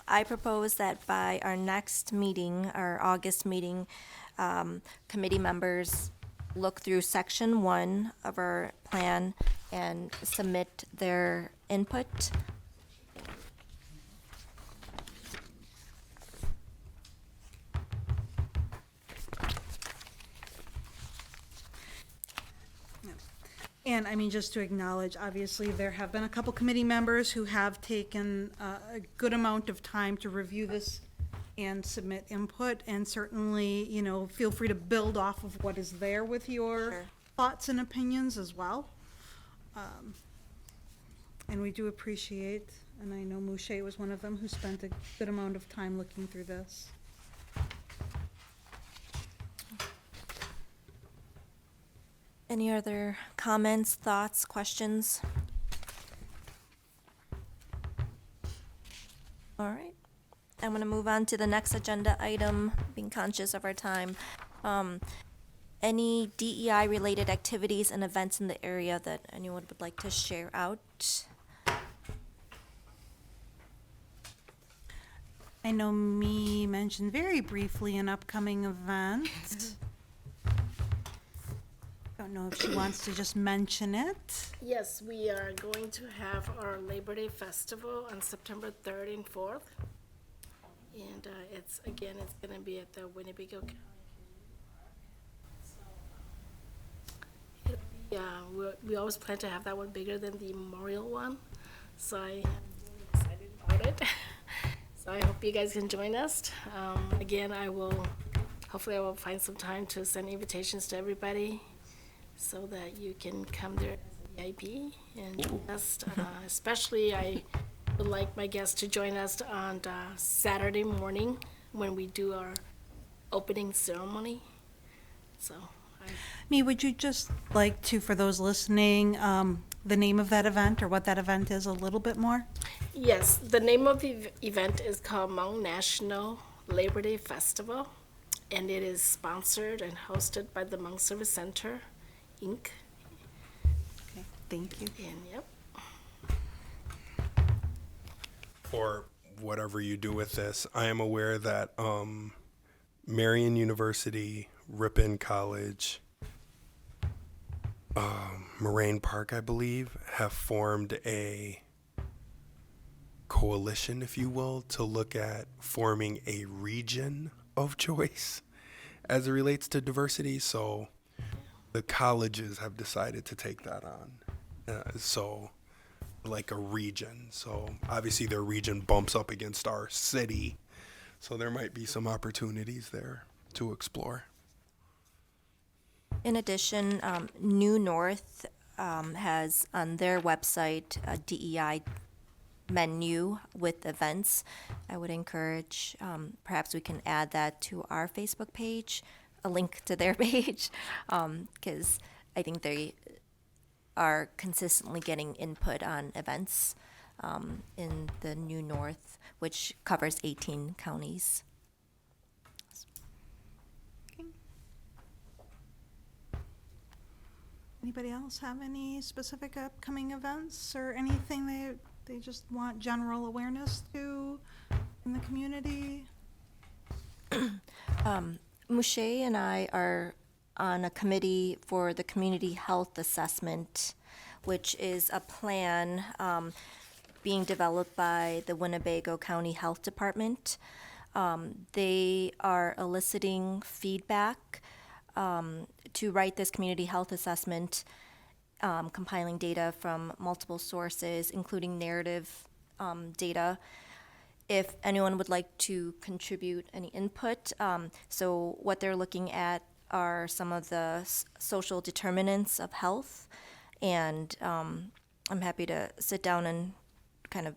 I propose that by our next meeting, our August meeting, committee members look through section 1 of our plan and submit their input. And I mean, just to acknowledge, obviously, there have been a couple committee members who have taken a good amount of time to review this and submit input, and certainly, you know, feel free to build off of what is there with your Sure. thoughts and opinions as well. And we do appreciate, and I know Mouche was one of them who spent a good amount of time looking through this. Any other comments, thoughts, questions? All right. I'm going to move on to the next agenda item, being conscious of our time. Any DEI-related activities and events in the area that anyone would like to share out? I know me mentioned very briefly an upcoming event. Don't know if she wants to just mention it. Yes, we are going to have our Labor Day Festival on September 3rd and 4th. And it's gonna be at the Winnebago County. So, we always plan to have that one bigger than the Memorial one, so I am really excited about it. So I hope you guys can join us. Again, hopefully I will find some time to send invitations to everybody so that you can come there as a VIP and join us. Especially, I would like my guests to join us on Saturday morning when we do our opening ceremony. So, Me, would you just like to, for those listening, the name of that event or what that event is a little bit more? yes, the name of the event is called Hmong National Labor Day Festival, and it is sponsored and hosted by the Hmong Service Center, Inc. Okay, thank you. And yep. For whatever you do with this, I am aware that Marian University, Ripon College, Moraine Park, I believe, have formed a coalition, if you will, to look at forming a region of choice as it relates to diversity. So the colleges have decided to take that on. So like a region. So obviously their region bumps up against our city. So there might be some opportunities there to explore. In addition, New North has on their website a DEI menu with events. I would encourage, perhaps we can add that to our Facebook page, a link to their page, because I think they are consistently getting input on events in the New North, which covers 18 counties. Anybody else have any specific upcoming events or anything they just want general awareness to in the community? Mouche and I are on a committee for the community health assessment, which is a plan being developed by the Winnebago County Health Department. They are eliciting feedback to write this community health assessment, compiling data from multiple sources, including narrative data. If anyone would like to contribute any input, so what they're looking at are some of the social determinants of health, and I'm happy to sit down and kind of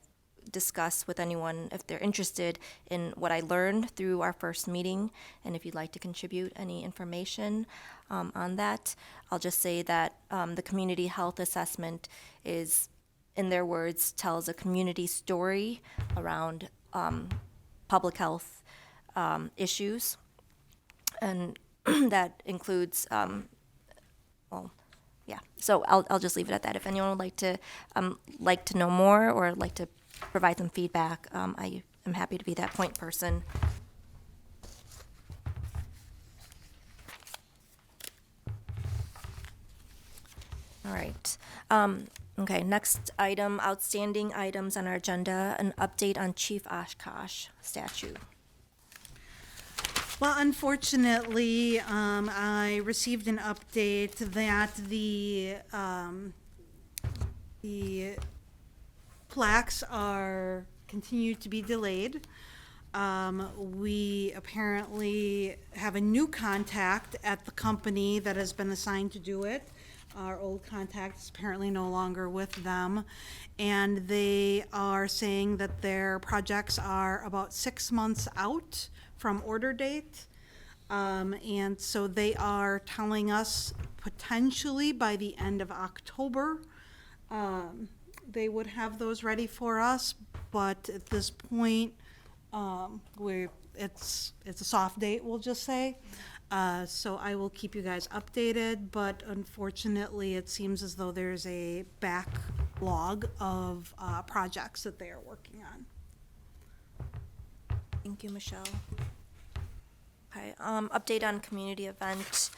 discuss with anyone if they're interested in what I learned through our first meeting, and if you'd like to contribute any information on that. I'll just say that the community health assessment is, in their words, tells a community story around public health issues, and that includes, well, yeah. So I'll just leave it at that. If anyone would like to know more or like to provide some feedback, I am happy to be that point person. All right. Okay, next item, outstanding items on our agenda, an update on Chief Oshkosh statue. Well, unfortunately, I received an update that the plaques are continue to be delayed. We apparently have a new contact at the company that has been assigned to do it. Our old contact is apparently no longer with them, and they are saying that their projects are about 6 months out from order date. And so they are telling us potentially by the end of October, they would have those ready for us, but at this point, it's a soft date, we'll just say. So I will keep you guys updated, but unfortunately, it seems as though there's a backlog of projects that they are working on. Thank you, Michelle. Okay, update on community event.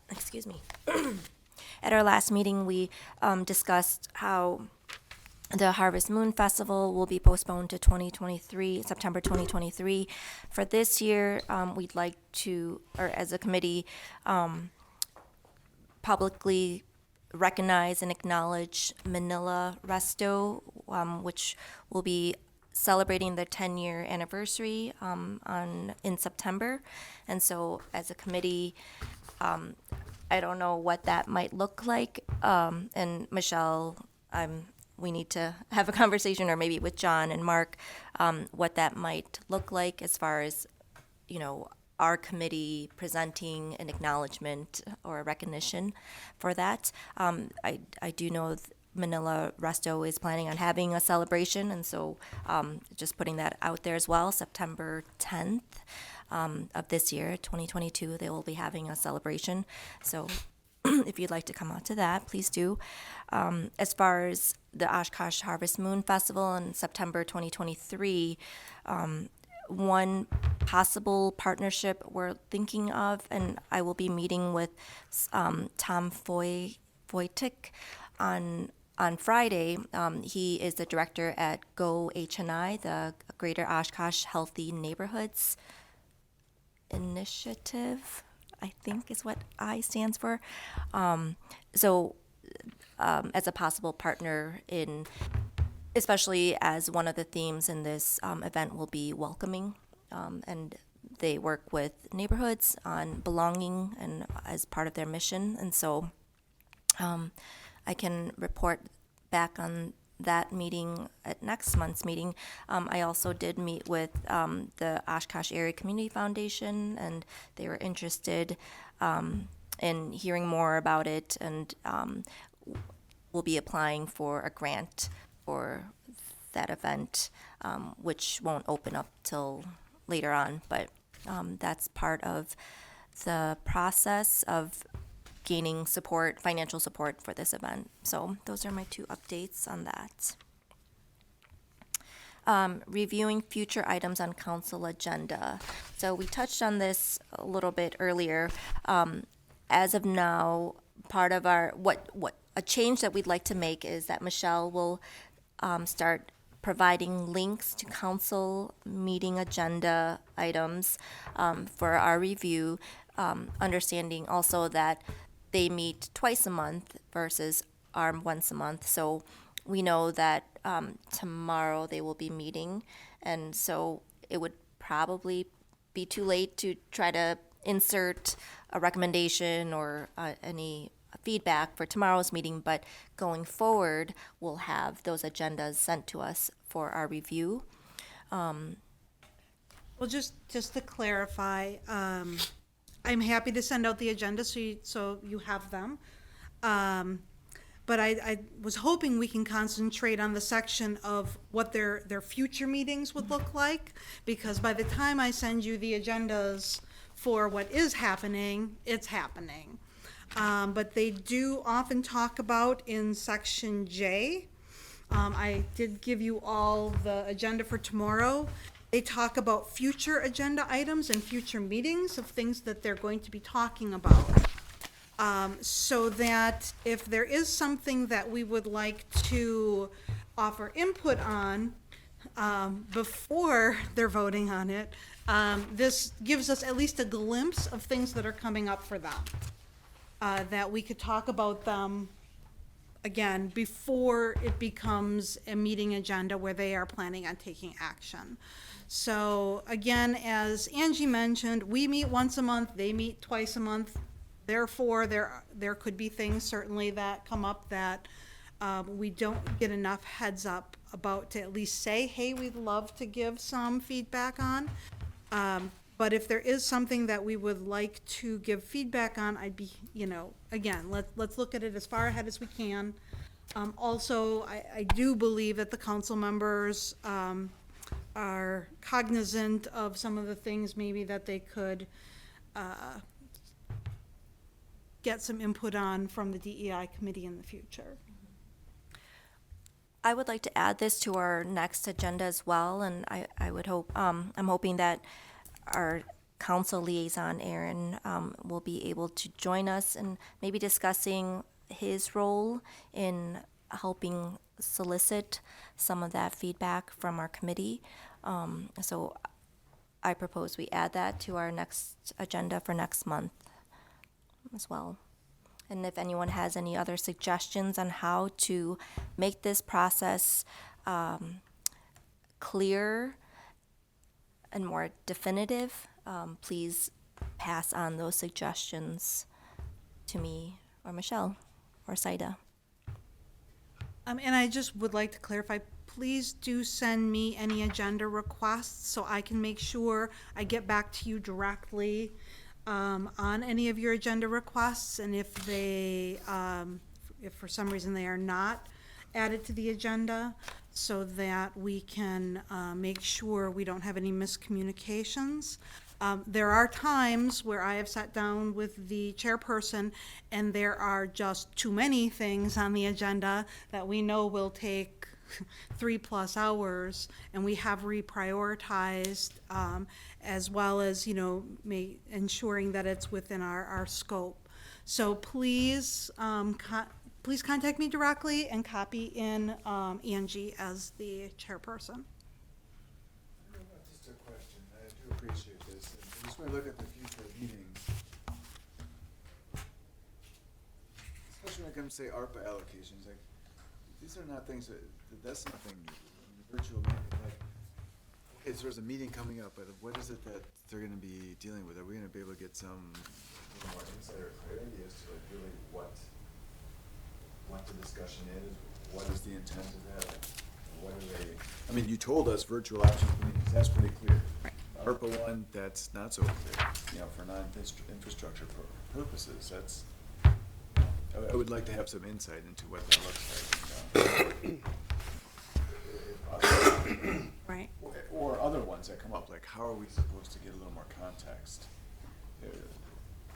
Excuse me. At our last meeting, we discussed how the Harvest Moon Festival will be postponed to September 2023. For this year, we'd like to, or as a committee, publicly recognize and acknowledge Manila Resto, which will be celebrating their 10-year anniversary in September. And so as a committee, I don't know what that might look like. And Michelle, we need to have a conversation, or maybe with John and Mark, what that might look like as far as, our committee presenting an acknowledgement or a recognition for that. I do know Manila Resto is planning on having a celebration, and so just putting that out there as well. September 10th of this year, 2022, they will be having a celebration. So if you'd like to come out to that, please do. As far as the Oshkosh Harvest Moon Festival in September 2023, one possible partnership we're thinking of, and I will be meeting with Tom Foytik on Friday. He is the director at Go HNI, the Greater Oshkosh Healthy Neighborhoods Initiative, I think is what I stands for. As a possible partner in, especially as one of the themes in this event will be welcoming, and they work with neighborhoods on belonging and as part of their mission. And so I can report back on that meeting at next month's meeting. I also did meet with the Oshkosh Area Community Foundation, and they were interested in hearing more about it, and we'll be applying for a grant for that event, which won't open up till later on, but that's part of the process of gaining support, financial support for this event. So those are my two updates on that. Reviewing future items on council agenda. So we touched on this a little bit earlier. As of now, part of our, a change that we'd like to make is that Michelle will start providing links to council meeting agenda items for our review, understanding also that they meet twice a month versus our once a month. So we know that tomorrow they will be meeting, and so it would probably be too late to try to insert a recommendation or any feedback for tomorrow's meeting, but going forward, we'll have those agendas sent to us for our review. Well, just to clarify, I'm happy to send out the agenda so you have them. But I was hoping we can concentrate on the section of what their future meetings would look like, because by the time I send you the agendas for what is happening, it's happening. But they do often talk about in section J. I did give you all the agenda for tomorrow. They talk about future agenda items and future meetings of things that they're going to be talking about. So that if there is something that we would like to offer input on before they're voting on it, this gives us at least a glimpse of things that are coming up for them. That we could talk about them again before it becomes a meeting agenda where they are planning on taking action. So again, as Angie mentioned, we meet once a month, they meet twice a month. Therefore, there could be things certainly that come up that we don't get enough heads up about to at least say, hey, we'd love to give some feedback on. But if there is something that we would like to give feedback on, I'd be, again, let's look at it as far ahead as we can. Also, I do believe that the council members are cognizant of some of the things maybe that they could get some input on from the DEI committee in the future. I would like to add this to our next agenda as well, and I would hope, I'm hoping that our council liaison, Aaron, will be able to join us and maybe discussing his role in helping solicit some of that feedback from our committee. So I propose we add that to our next agenda for next month as well. And if anyone has any other suggestions on how to make this process clear and more definitive, please pass on those suggestions to me or Michelle or Saida. And I just would like to clarify, please do send me any agenda requests so I can make sure I get back to you directly on any of your agenda requests. And if they, if for some reason they are not added to the agenda, so that we can make sure we don't have any miscommunications. There are times where I have sat down with the chairperson and there are just too many things on the agenda that we know will take 3+ hours, and we have reprioritized, as well as, ensuring that it's within our scope. So please, please contact me directly and copy in Angie as the chairperson. Just a question, I do appreciate this, and just when I look at the future meetings, especially when it comes to, say, ARPA allocations, like, these are not things that's nothing virtual meeting, like, okay, so there's a meeting coming up, but what is it that they're gonna be dealing with? Are we gonna be able to get some little more insight or clarity as to like really what the discussion is? What is the intent of that? Like, what are they, I mean, you told us virtual options meetings, that's pretty clear. Right. ARPA one, that's not so clear, for non-infrastructure purposes, that's, I would like to have some insight into what that looks like. Right. Or other ones that come up, like how are we supposed to get a little more context?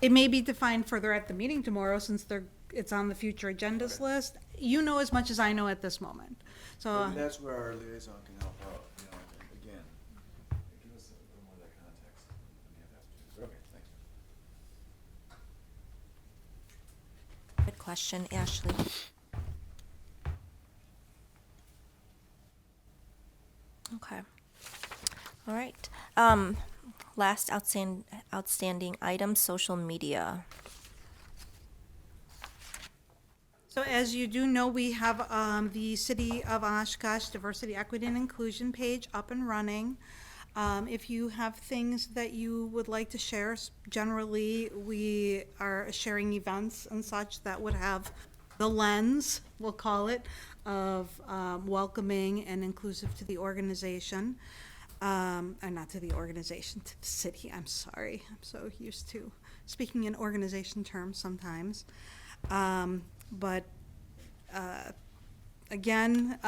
It may be defined further at the meeting tomorrow, since it's on the future agendas list. You know as much as I know at this moment. So Maybe that's where our liaison can help out, and again, give us a little more of that context. when you have that. Okay, thanks. Good question, Ashley. Okay. All right. Last outstanding item, social media. So as you do know, we have the City of Oshkosh Diversity, Equity, and Inclusion page up and running. If you have things that you would like to share, generally, we are sharing events and such that would have the lens, we'll call it, of welcoming and inclusive to the organization. Or not to the organization, to the city, I'm sorry. I'm so used to speaking in organization terms sometimes. But again,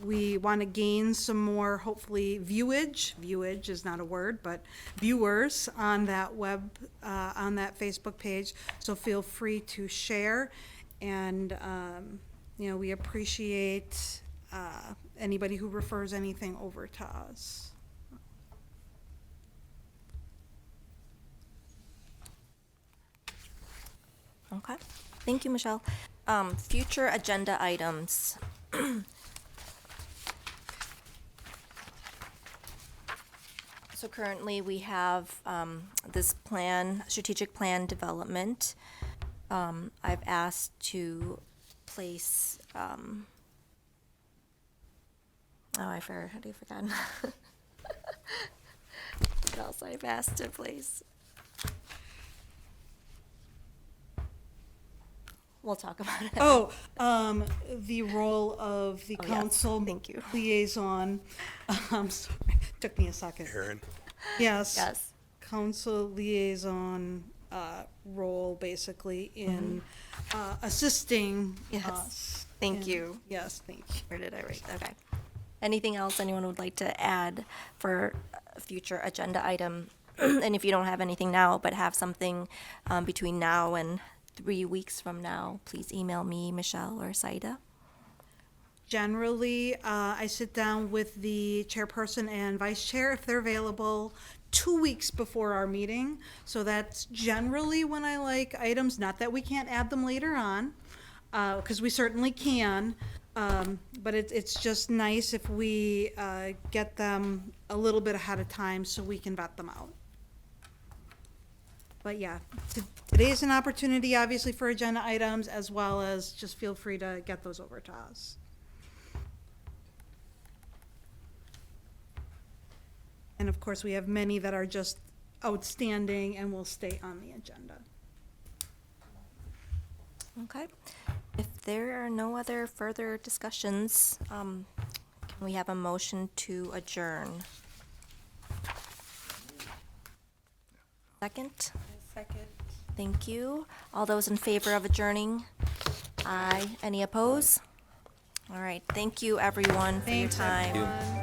we want to gain some more, hopefully, viewage is not a word, but viewers on that on that Facebook page. So feel free to share. And, we appreciate anybody who refers anything over to us. Okay, thank you, Michelle. Future agenda items. So currently, we have this strategic plan development. I've asked to place, I already forgot. What else I've asked to place? We'll talk about it. Oh, the role of the Oh, yes. council Thank you. liaison. I'm sorry, took me a second. Aaron, Yes. Yes. Council liaison role, basically, in assisting Yes. us. Thank you. Yes, thank you. Where did I write? Okay. Anything else anyone would like to add for a future agenda item? And if you don't have anything now, but have something between now and 3 weeks from now, please email me, Michelle, or Saida. Generally, I sit down with the chairperson and vice chair, if they're available, 2 weeks before our meeting. So that's generally when I like items, not that we can't add them later on, because we certainly can. But it's just nice if we get them a little bit ahead of time so we can vet them out. But yeah, today is an opportunity, obviously, for agenda items, as well as just feel free to get those over to us. And of course, we have many that are just outstanding and will stay on the agenda. Okay. If there are no other further discussions, can we have a motion to adjourn? Second? Second. Thank you. All those in favor of adjourning? Aye. Any opposed? All right. Thank you, everyone, for your Thanks, time. everyone.